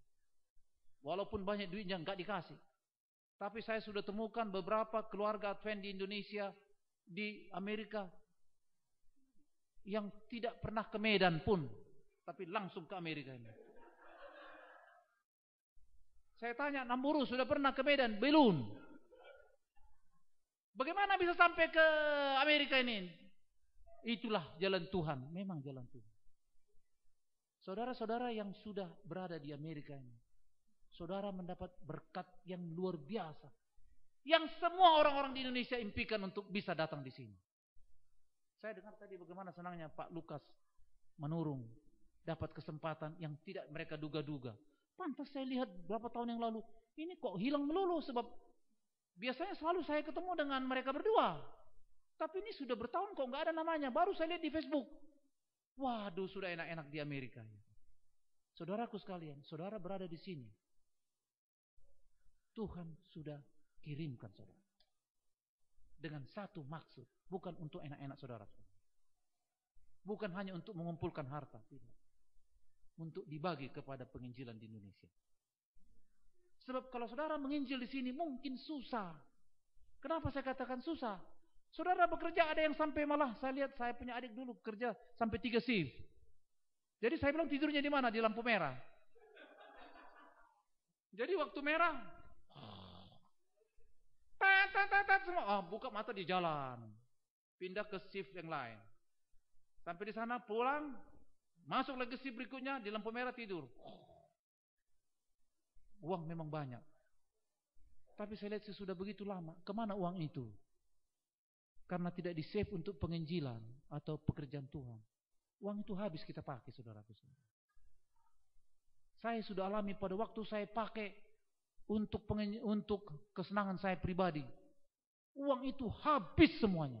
Walaupun banyak duitnya enggak dikasih. Tapi saya sudah temukan beberapa keluarga Advent di Indonesia, di Amerika yang tidak pernah ke Medan pun, tapi langsung ke Amerika ini. Saya tanya, Namburu sudah pernah ke Medan? Belum. Bagaimana bisa sampai ke Amerika ini? Itulah jalan Tuhan, memang jalan Tuhan. Saudara-saudara yang sudah berada di Amerika ini, saudara mendapat berkat yang luar biasa, yang semua orang-orang di Indonesia impikan untuk bisa datang di sini. Saya dengar tadi bagaimana senangnya Pak Lukas Manurung dapat kesempatan yang tidak mereka duga-duga. Pantas saya lihat berapa tahun yang lalu, ini kok hilang melulu sebab biasanya selalu saya ketemu dengan mereka berdua. Tapi ini sudah bertahun kok nggak ada namanya. Baru saya lihat di Facebook. Waduh, sudah enak-enak di Amerika. Saudaraku sekalian, saudara berada di sini. Tuhan sudah kirimkan saudara. Dengan satu maksud. Bukan untuk enak-enak saudara. Bukan hanya untuk mengumpulkan harta. Tidak. Untuk dibagi kepada penginjilan di Indonesia. Sebab kalau saudara menginjil di sini mungkin susah. Kenapa saya katakan susah? Saudara bekerja ada yang sampai malah, saya lihat saya punya adik dulu bekerja sampai 3 shift. Jadi saya bilang tidurnya di mana? Di lampu merah. Jadi waktu merah, semua buka mata di jalan, pindah ke shift yang lain. Sampai di sana pulang, masuk lagi shift berikutnya di lampu merah tidur. Uang memang banyak. Tapi saya lihat sesudah begitu lama, kemana uang itu? Karena tidak di-save untuk penginjilan atau pekerjaan Tuhan. Uang itu habis kita pakai, saudaraku. Saya sudah alami pada waktu saya pakai untuk kesenangan saya pribadi. Uang itu habis semuanya.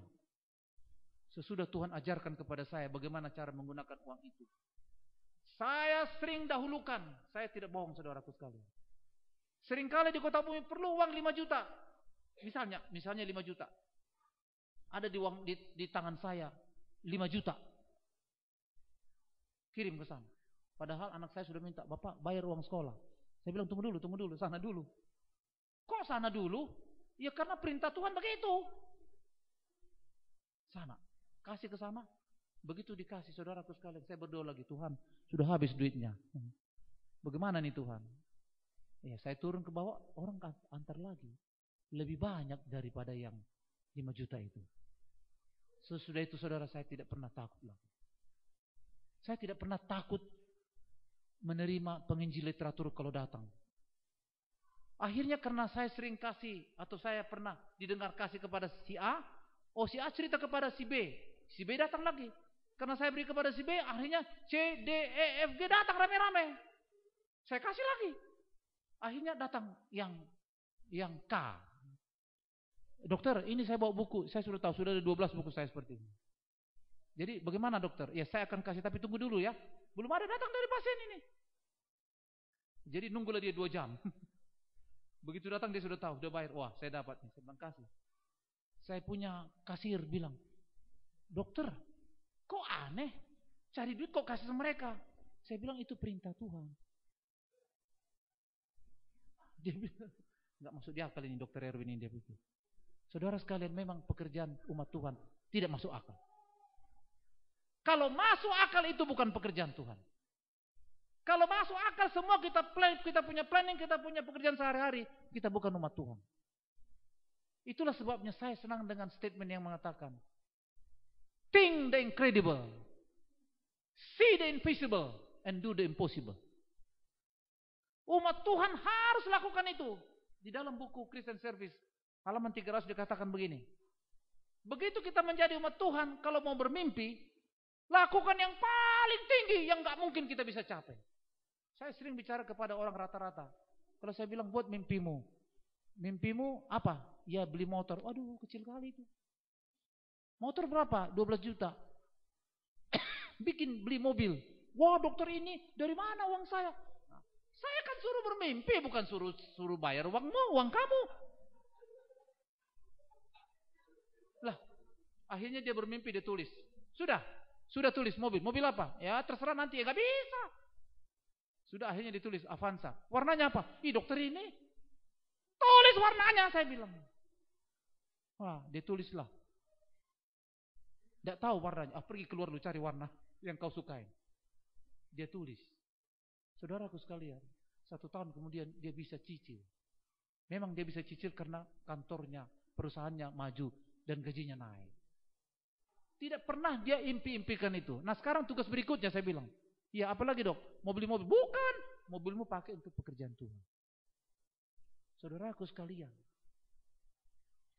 Sesudah Tuhan ajarkan kepada saya bagaimana cara menggunakan uang itu. Saya sering dahulukan, saya tidak bohong saudaraku sekalian. Seringkali di kota bumi perlu uang 5 juta. Misalnya 5 juta. Ada di tangan saya 5 juta. Kirim ke sana. Padahal anak saya sudah minta, "Bapak bayar uang sekolah." Saya bilang, tunggu dulu, sana dulu. Kok sana dulu? Ya karena perintah Tuhan begitu. Sana, kasih ke sana. Begitu dikasih saudaraku sekalian, saya berdoa lagi, Tuhan sudah habis duitnya. Bagaimana nih Tuhan? Ya saya turun ke bawah, orang antar lagi. Lebih banyak daripada yang 5 juta itu. Sesudah itu saudara, saya tidak pernah takut lagi. Saya tidak pernah takut menerima penginjil literatur kalau datang. Akhirnya karena saya sering kasih, atau saya pernah didengar kasih kepada si A, si A cerita kepada si B datang lagi. Karena saya beri kepada si B, akhirnya C, D, E, F, G datang rame-rame. Saya kasih lagi. Akhirnya datang yang K. Dokter, ini saya bawa buku, saya sudah tahu, sudah ada 12 buku saya seperti ini. Jadi bagaimana dokter? Ya saya akan kasih, tapi tunggu dulu ya. Belum ada datang dari pasien ini. Jadi nunggulah dia 2 jam. Begitu datang dia sudah tahu, sudah bayar. Wah saya dapat nih, saya bilang kasih. Saya punya kasir bilang, "Dokter, kok aneh? Cari duit kok kasih sama mereka?" Saya bilang itu perintah Tuhan. Dia bilang, nggak masuk di akal ini dokter Erwin ini, dia pikir. Saudara sekalian, memang pekerjaan umat Tuhan tidak masuk akal. Kalau masuk akal itu bukan pekerjaan Tuhan. Kalau masuk akal semua kita punya planning, kita punya pekerjaan sehari-hari, kita bukan umat Tuhan. Itulah sebabnya saya senang dengan statement yang mengatakan, think the incredible, see the invisible, and do the impossible. Umat Tuhan harus lakukan itu. Di dalam buku Christian Service halaman 300 dikatakan begini. Begitu kita menjadi umat Tuhan, kalau mau bermimpi, lakukan yang paling tinggi yang gak mungkin kita bisa capai. Saya sering bicara kepada orang rata-rata. Kalau saya bilang buat mimpimu. Mimpimu apa? Ya beli motor. Waduh kecil kali itu. Motor berapa? 12 juta. Beli mobil. Wah dokter ini dari mana uang saya? Nah, saya kan suruh bermimpi, bukan suruh bayar uang kamu. Lah, akhirnya dia bermimpi, dia tulis. Sudah tulis mobil. Mobil apa? Ya terserah nanti, ya gak bisa. Sudah akhirnya ditulis Avanza. Warnanya apa? Dokter ini tulis warnanya, saya bilang. Wah, dia tulislah. Tidak tahu warnanya. Pergi keluar lu cari warna yang kau sukai. Dia tulis. Saudaraku sekalian, 1 tahun kemudian dia bisa cicil. Memang dia bisa cicil karena kantornya, perusahaannya maju dan gajinya naik. Tidak pernah dia impi-impikan itu. Nah sekarang tugas berikutnya saya bilang, ya apalagi dok? Mau beli mobil? Bukan. Mobilmu pakai untuk pekerjaan Tuhan. Saudaraku sekalian,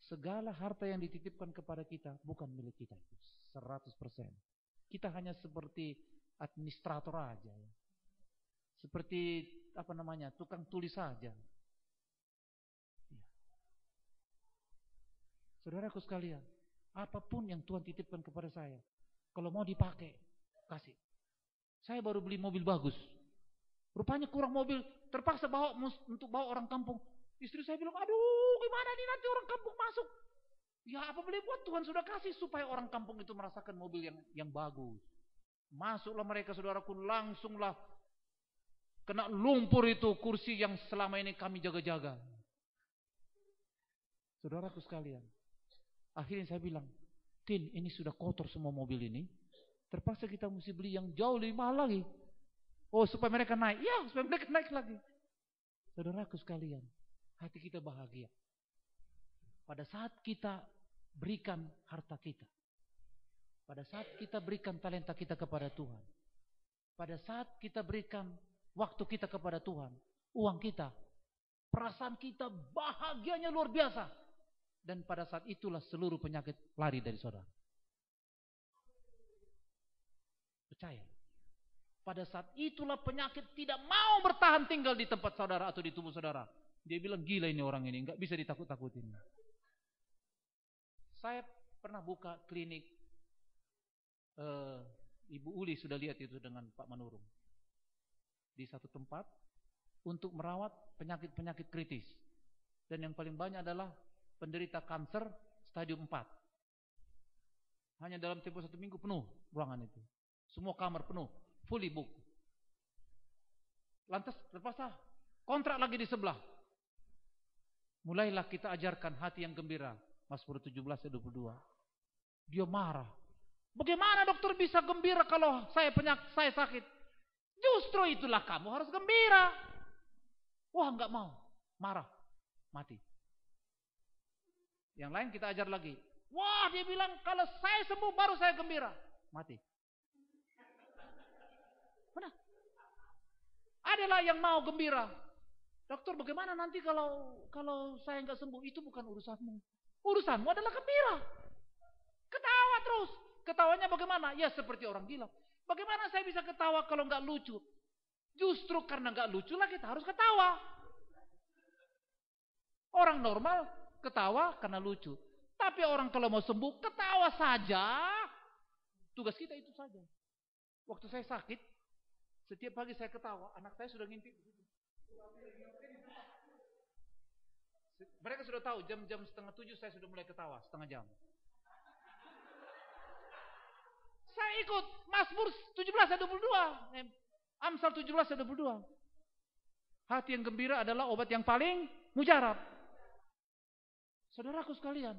segala harta yang dititipkan kepada kita bukan milik kita itu 100%. Kita hanya seperti administrator aja. Seperti tukang tulis saja. Saudaraku sekalian, apapun yang Tuhan titipkan kepada saya, kalau mau dipakai, kasih. Saya baru beli mobil bagus. Rupanya kurang mobil, terpaksa untuk bawa orang kampung. Istri saya bilang, aduh gimana nih nanti orang kampung masuk. Ya apa boleh buat, Tuhan sudah kasih supaya orang kampung itu merasakan mobil yang bagus. Masuklah mereka, saudaraku, langsunglah kena lumpur itu kursi yang selama ini kami jaga-jaga. Saudaraku sekalian, akhirnya saya bilang, Tin, ini sudah kotor semua mobil ini. Terpaksa kita mesti beli yang jauh lebih mahal lagi. Oh, supaya mereka naik. Ya, supaya mereka naik lagi. Saudaraku sekalian, hati kita bahagia. Pada saat kita berikan harta kita. Pada saat kita berikan talenta kita kepada Tuhan. Pada saat kita berikan waktu kita kepada Tuhan. Uang kita. Perasaan kita bahagianya luar biasa. Dan pada saat itulah seluruh penyakit lari dari saudara. Percaya. Pada saat itulah penyakit tidak mau bertahan tinggal di tempat saudara atau di tubuh saudara. Dia bilang, gila ini orang ini, nggak bisa ditakut-takutin. Saya pernah buka klinik, Ibu Uli sudah lihat itu dengan Pak Manurung. Di satu tempat untuk merawat penyakit-penyakit kritis. Dan yang paling banyak adalah penderita kanker stadium 4. Hanya dalam tempo 1 minggu penuh ruangan itu. Semua kamar penuh, fully book. Lantas terpaksa kontrak lagi di sebelah. Mulailah kita ajarkan hati yang gembira. Mazmur 17 ayat 22. Dia marah. Bagaimana dokter bisa gembira kalau saya sakit? Justru itulah kamu harus gembira. Wah, enggak mau. Marah. Mati. Yang lain kita ajar lagi. Wah, dia bilang kalau saya sembuh baru saya gembira. Mati. Mana? Adalah yang mau gembira. Dokter, bagaimana nanti kalau saya enggak sembuh? Itu bukan urusanmu. Urusanmu adalah gembira. Ketawa terus. Ketawanya bagaimana? Ya seperti orang gila. Bagaimana saya bisa ketawa kalau enggak lucu? Justru karena enggak lucu lah kita harus ketawa. Orang normal ketawa karena lucu. Tapi orang kalau mau sembuh, ketawa saja. Tugas kita itu saja. Waktu saya sakit, setiap pagi saya ketawa. Anak saya sudah ngintip. Mereka sudah tahu, jam-jam 6:30 saya sudah mulai ketawa, setengah jam. Saya ikut Mazmur 17 ayat 22. Amsal 17 ayat 22. Hati yang gembira adalah obat yang paling mujarab. Saudaraku sekalian,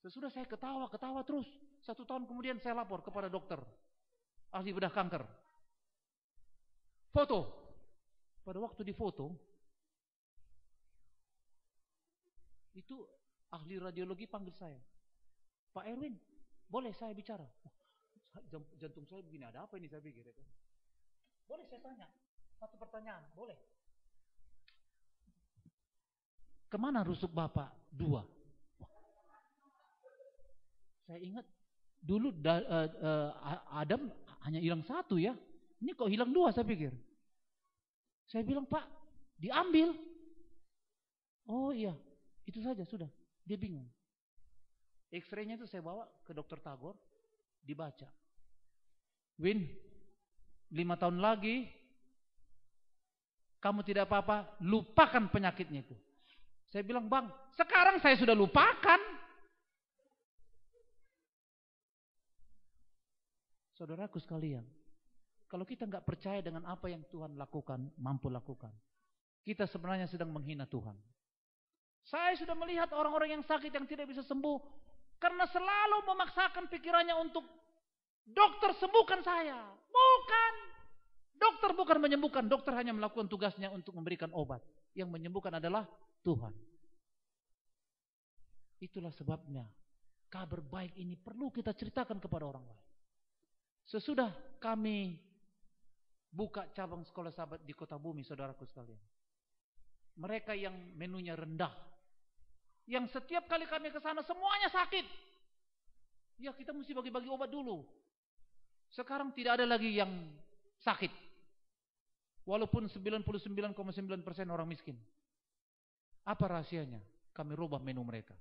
sesudah saya ketawa terus. 1 tahun kemudian saya lapor kepada dokter, ahli bedah kanker. Foto. Pada waktu di foto, itu ahli radiologi panggil saya. Pak Erwin, boleh saya bicara? Jantung saya begini, ada apa ini saya pikir. Boleh saya tanya? Satu pertanyaan, boleh? Kemana rusuk Bapak? 2. Saya ingat dulu Adam hanya hilang 1 ya. Ini kok hilang 2 saya pikir. Saya bilang, Pak, diambil. Oh iya, itu saja sudah. Dia bingung. X-ray-nya itu saya bawa ke dokter Tagor, dibaca. Win, 5 tahun lagi kamu tidak apa-apa, lupakan penyakitnya itu. Saya bilang, Bang, sekarang saya sudah lupakan. Saudaraku sekalian, kalau kita nggak percaya dengan apa yang Tuhan lakukan, mampu lakukan, kita sebenarnya sedang menghina Tuhan. Saya sudah melihat orang-orang yang sakit yang tidak bisa sembuh karena selalu memaksakan pikirannya untuk dokter sembuhkan saya. Bukan. Dokter bukan menyembuhkan, dokter hanya melakukan tugasnya untuk memberikan obat. Yang menyembuhkan adalah Tuhan. Itulah sebabnya kabar baik ini perlu kita ceritakan kepada orang lain. Sesudah kami buka cabang sekolah sahabat di Kota Bumi, saudaraku sekalian. Mereka yang menunya rendah, yang setiap kali kami ke sana semuanya sakit. Ya kita mesti bagi-bagi obat dulu. Sekarang tidak ada lagi yang sakit. Walaupun 99,9% orang miskin. Apa rahasianya? Kami rubah menu mereka.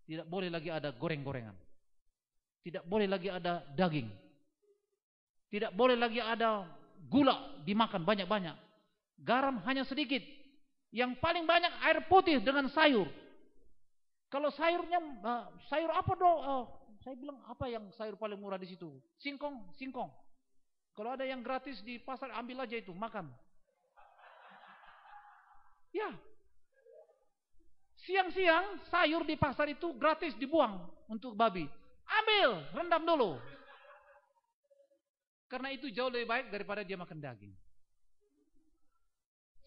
Tidak boleh lagi ada goreng-gorengan. Tidak boleh lagi ada daging. Tidak boleh lagi ada gula dimakan banyak-banyak. Garam hanya sedikit. Yang paling banyak air putih dengan sayur. Kalau sayurnya, sayur apa dong? Saya bilang apa yang sayur paling murah di situ? Singkong, singkong. Kalau ada yang gratis di pasar, ambil aja itu, makan. Ya. Siang-siang sayur di pasar itu gratis dibuang untuk babi. Ambil, rendam dulu. Karena itu jauh lebih baik daripada dia makan daging.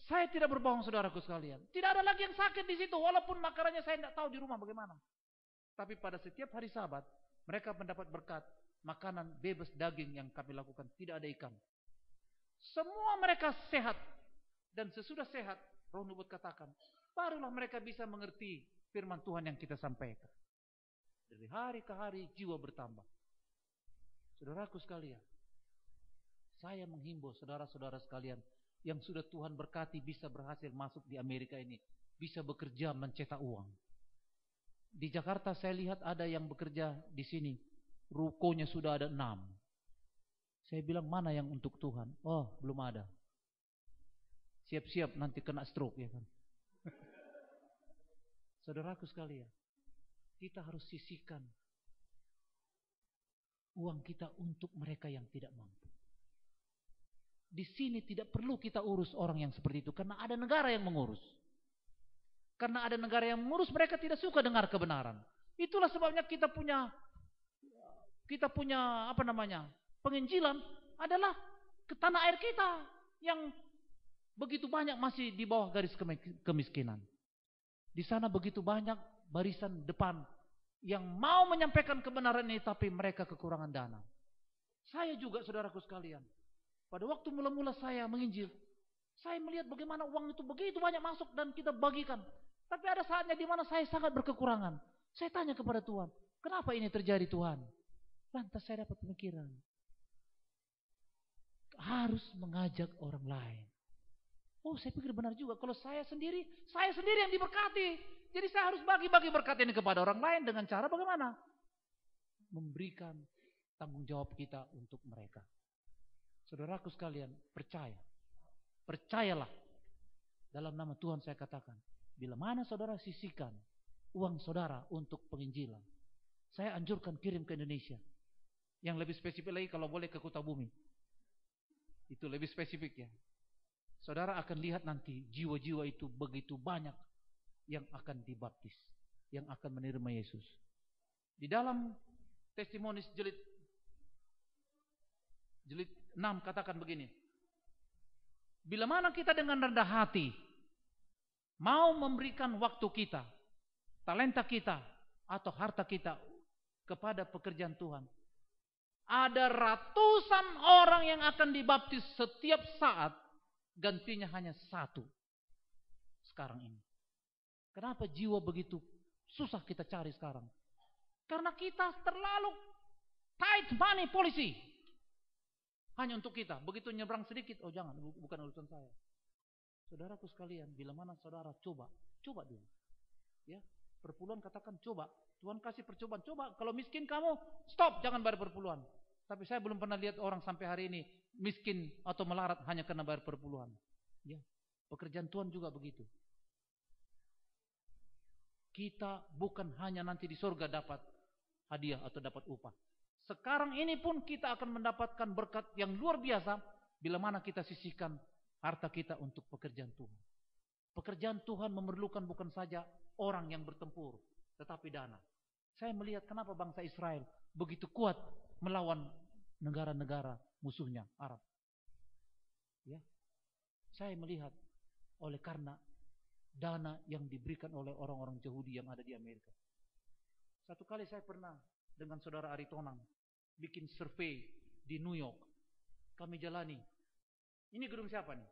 Saya tidak berbohong saudaraku sekalian. Tidak ada lagi yang sakit di situ. Walaupun makanannya saya tidak tahu di rumah bagaimana. Tapi pada setiap hari Sabat, mereka mendapat berkat makanan bebas daging yang kami lakukan. Tidak ada ikan. Semua mereka sehat. Dan sesudah sehat, Roh Nubuat katakan, barulah mereka bisa mengerti firman Tuhan yang kita sampaikan. Dari hari ke hari jiwa bertambah. Saudaraku sekalian, saya menghimbau saudara-saudara sekalian yang sudah Tuhan berkati bisa berhasil masuk di Amerika ini, bisa bekerja mencetak uang. Di Jakarta saya lihat ada yang bekerja di sini, rukonya sudah ada 6. Saya bilang mana yang untuk Tuhan? Oh, belum ada. Siap-siap nanti kena stroke ya kan. Saudaraku sekalian, kita harus sisihkan uang kita untuk mereka yang tidak mampu. Di sini tidak perlu kita urus orang yang seperti itu karena ada negara yang mengurus. Karena ada negara yang mengurus, mereka tidak suka dengar kebenaran. Itulah sebabnya kita punya penginjilan adalah ke tanah air kita yang begitu banyak masih di bawah garis kemiskinan. Di sana begitu banyak barisan depan yang mau menyampaikan kebenaran ini tapi mereka kekurangan dana. Saya juga saudaraku sekalian. Pada waktu mula-mula saya menginjil, saya melihat bagaimana uang itu begitu banyak masuk dan kita bagikan. Tapi ada saatnya di mana saya sangat berkekurangan. Saya tanya kepada Tuhan, kenapa ini terjadi Tuhan? Lantas saya dapat pemikiran, harus mengajak orang lain. Oh, saya pikir benar juga. Kalau saya sendiri yang diberkati. Jadi saya harus bagi-bagi berkat ini kepada orang lain dengan cara bagaimana? Memberikan tanggung jawab kita untuk mereka. Saudaraku sekalian, percayalah. Dalam nama Tuhan saya katakan, bila mana saudara sisihkan uang saudara untuk penginjilan, saya anjurkan kirim ke Indonesia. Yang lebih spesifik lagi kalau boleh ke Kutabumi. Itu lebih spesifik ya. Saudara akan lihat nanti jiwa-jiwa itu begitu banyak yang akan dibaptis, yang akan menerima Yesus. Di dalam Testimonis jilid 6 katakan begini. Bila mana kita dengan rendah hati mau memberikan waktu kita, talenta kita atau harta kita kepada pekerjaan Tuhan, ada ratusan orang yang akan dibaptis setiap saat, gantinya hanya 1 sekarang ini. Kenapa jiwa begitu susah kita cari sekarang? Karena kita terlalu tight money policy. Hanya untuk kita. Begitu nyebrang sedikit, oh jangan, bukan urusan saya. Saudaraku sekalian, bila mana saudara coba dulu. Ya, perpuluhan katakan coba. Tuhan kasih percobaan, coba. Kalau miskin kamu, stop, jangan bayar perpuluhan. Tapi saya belum pernah lihat orang sampai hari ini miskin atau melarat hanya karena bayar perpuluhan. Ya, pekerjaan Tuhan juga begitu. Kita bukan hanya nanti di surga dapat hadiah atau dapat upah. Sekarang ini pun kita akan mendapatkan berkat yang luar biasa bila mana kita sisihkan harta kita untuk pekerjaan Tuhan. Pekerjaan Tuhan memerlukan bukan saja orang yang bertempur, tetapi dana. Saya melihat kenapa bangsa Israel begitu kuat melawan negara-negara musuhnya Arab. Ya. Saya melihat oleh karena dana yang diberikan oleh orang-orang Yahudi yang ada di Amerika. Satu kali saya pernah dengan saudara Aritonang bikin survei di New York. Kami jalani. Ini gedung siapa nih?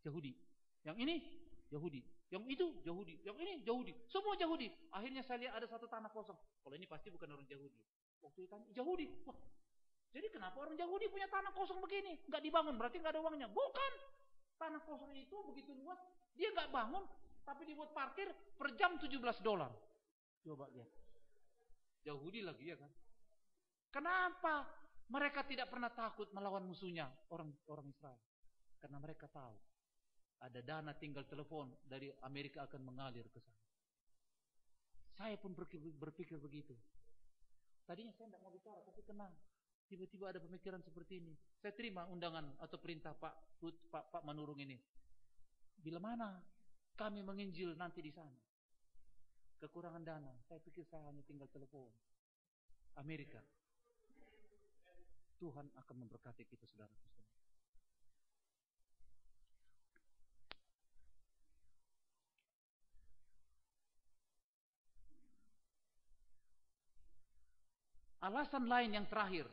Yahudi. Yang ini Yahudi. Yang itu Yahudi. Yang ini Yahudi. Semua Yahudi. Akhirnya saya lihat ada satu tanah kosong. Kalau ini pasti bukan orang Yahudi. Waktu ditanya Yahudi. Wah, Jadi kenapa orang Yahudi punya tanah kosong begini? Nggak dibangun, berarti nggak ada uangnya. Bukan. Tanah kosong itu begitu luas, dia nggak bangun, tapi dibuat parkir per jam $17. Coba lihat. Yahudi lagi ya kan? Kenapa mereka tidak pernah takut melawan musuhnya, orang Israel? Karena mereka tahu ada dana tinggal telepon dari Amerika akan mengalir ke sana. Saya pun berpikir begitu. Tadinya saya tidak mau bicara, tapi tenang. Tiba-tiba ada pemikiran seperti ini. Saya terima undangan atau perintah Pak Manurung ini. Bila mana kami menginjil nanti di sana, kekurangan dana, saya pikir saya hanya tinggal telepon Amerika. Tuhan akan memberkati kita, saudara-saudara. Alasan lain yang terakhir,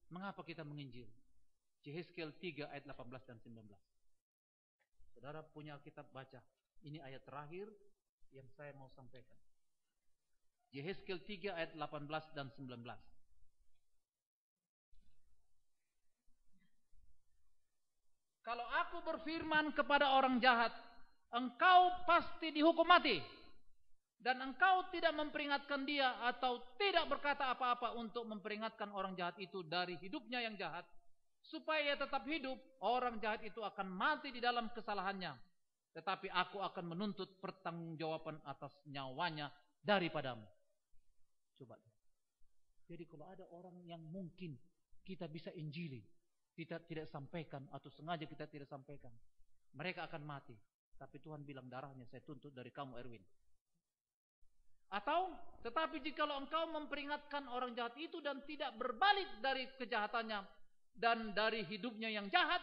mengapa kita menginjil? Yehezkiel 3 ayat 18 dan 19. Saudara punya Alkitab, baca. Ini ayat terakhir yang saya mau sampaikan. Yehezkiel 3 ayat 18 dan 19. Kalau aku berfirman kepada orang jahat, engkau pasti dihukum mati, dan engkau tidak memperingatkan dia atau tidak berkata apa-apa untuk memperingatkan orang jahat itu dari hidupnya yang jahat, supaya ia tetap hidup, orang jahat itu akan mati di dalam kesalahannya, tetapi aku akan menuntut pertanggungjawaban atas nyawanya daripadamu. Coba. Jadi kalau ada orang yang mungkin kita bisa injili, kita tidak sampaikan atau sengaja kita tidak sampaikan, mereka akan mati. Tapi Tuhan bilang darahnya saya tuntut dari kamu, Erwin. Atau, tetapi jikalau engkau memperingatkan orang jahat itu dan tidak berbalik dari kejahatannya dan dari hidupnya yang jahat,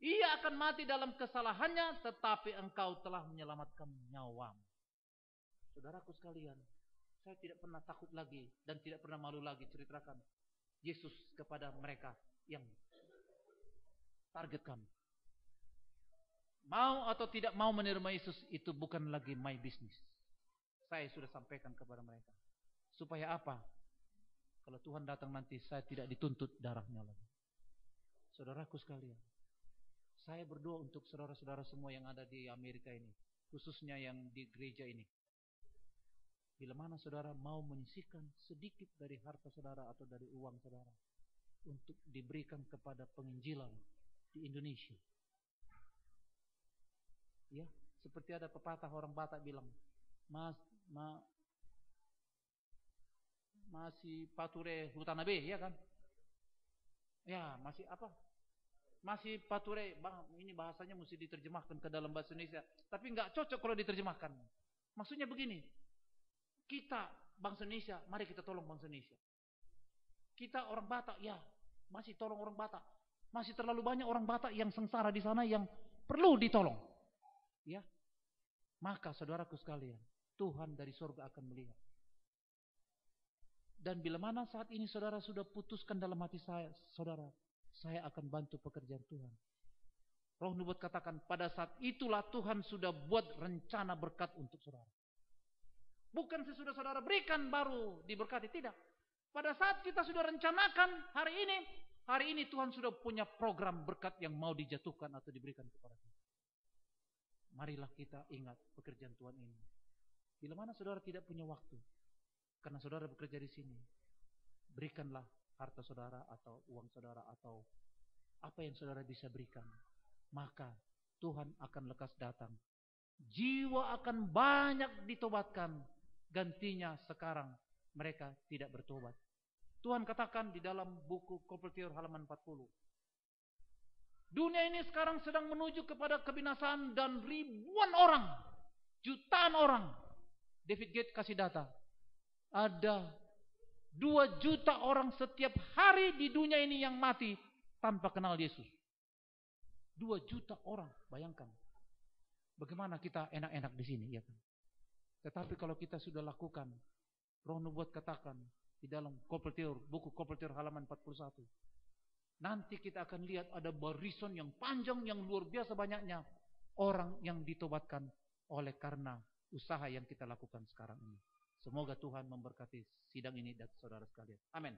ia akan mati dalam kesalahannya, tetapi engkau telah menyelamatkan nyawamu. Saudaraku sekalian, saya tidak pernah takut lagi dan tidak pernah malu lagi ceritakan Yesus kepada mereka yang target kami. Mau atau tidak mau menerima Yesus itu bukan lagi my business. Saya sudah sampaikan kepada mereka. Supaya apa? Kalau Tuhan datang nanti saya tidak dituntut darahnya lagi. Saudaraku sekalian, saya berdoa untuk saudara-saudara semua yang ada di Amerika ini, khususnya yang di gereja ini. Bila mana saudara mau menyisihkan sedikit dari harta saudara atau dari uang saudara untuk diberikan kepada penginjilan di Indonesia. Ya, seperti ada pepatah orang Batak bilang, masih pature hutana be, ya kan? Ya, masih apa? Masih pature, ini bahasanya mesti diterjemahkan ke dalam bahasa Indonesia, tapi nggak cocok kalau diterjemahkan. Maksudnya begini, kita bangsa Indonesia, mari kita tolong bangsa Indonesia. Kita orang Batak, ya, masih tolong orang Batak. Masih terlalu banyak orang Batak yang sengsara di sana yang perlu ditolong. Ya, maka saudaraku sekalian, Tuhan dari surga akan melihat. Dan bila mana saat ini saudara sudah putuskan dalam hati saya, saudara, saya akan bantu pekerjaan Tuhan. Roh Nubuat katakan, pada saat itulah Tuhan sudah buat rencana berkat untuk saudara. Bukan sesudah saudara berikan baru diberkati, tidak. Pada saat kita sudah rencanakan hari ini Tuhan sudah punya program berkat yang mau dijatuhkan atau diberikan kepada kita. Marilah kita ingat pekerjaan Tuhan ini. Bila mana saudara tidak punya waktu, karena saudara bekerja di sini, berikanlah harta saudara atau uang saudara atau apa yang saudara bisa berikan. Maka Tuhan akan lekas datang. Jiwa akan banyak ditobatkan. Gantinya sekarang mereka tidak bertobat. Tuhan katakan di dalam buku Kopeltior halaman 40. Dunia ini sekarang sedang menuju kepada kebinasaan dan ribuan orang, jutaan orang. David Gates kasih data. Ada 2 juta orang setiap hari di dunia ini yang mati tanpa kenal Yesus. 2 juta orang, bayangkan. Bagaimana kita enak-enak di sini, ya kan? Tetapi kalau kita sudah lakukan, Roh Nubuat katakan di dalam Kopeltior, buku Kopeltior halaman 41. Nanti kita akan lihat ada barisan yang panjang, yang luar biasa banyaknya orang yang ditobatkan oleh karena usaha yang kita lakukan sekarang ini. Semoga Tuhan memberkati sidang ini dan saudara sekalian. Amin.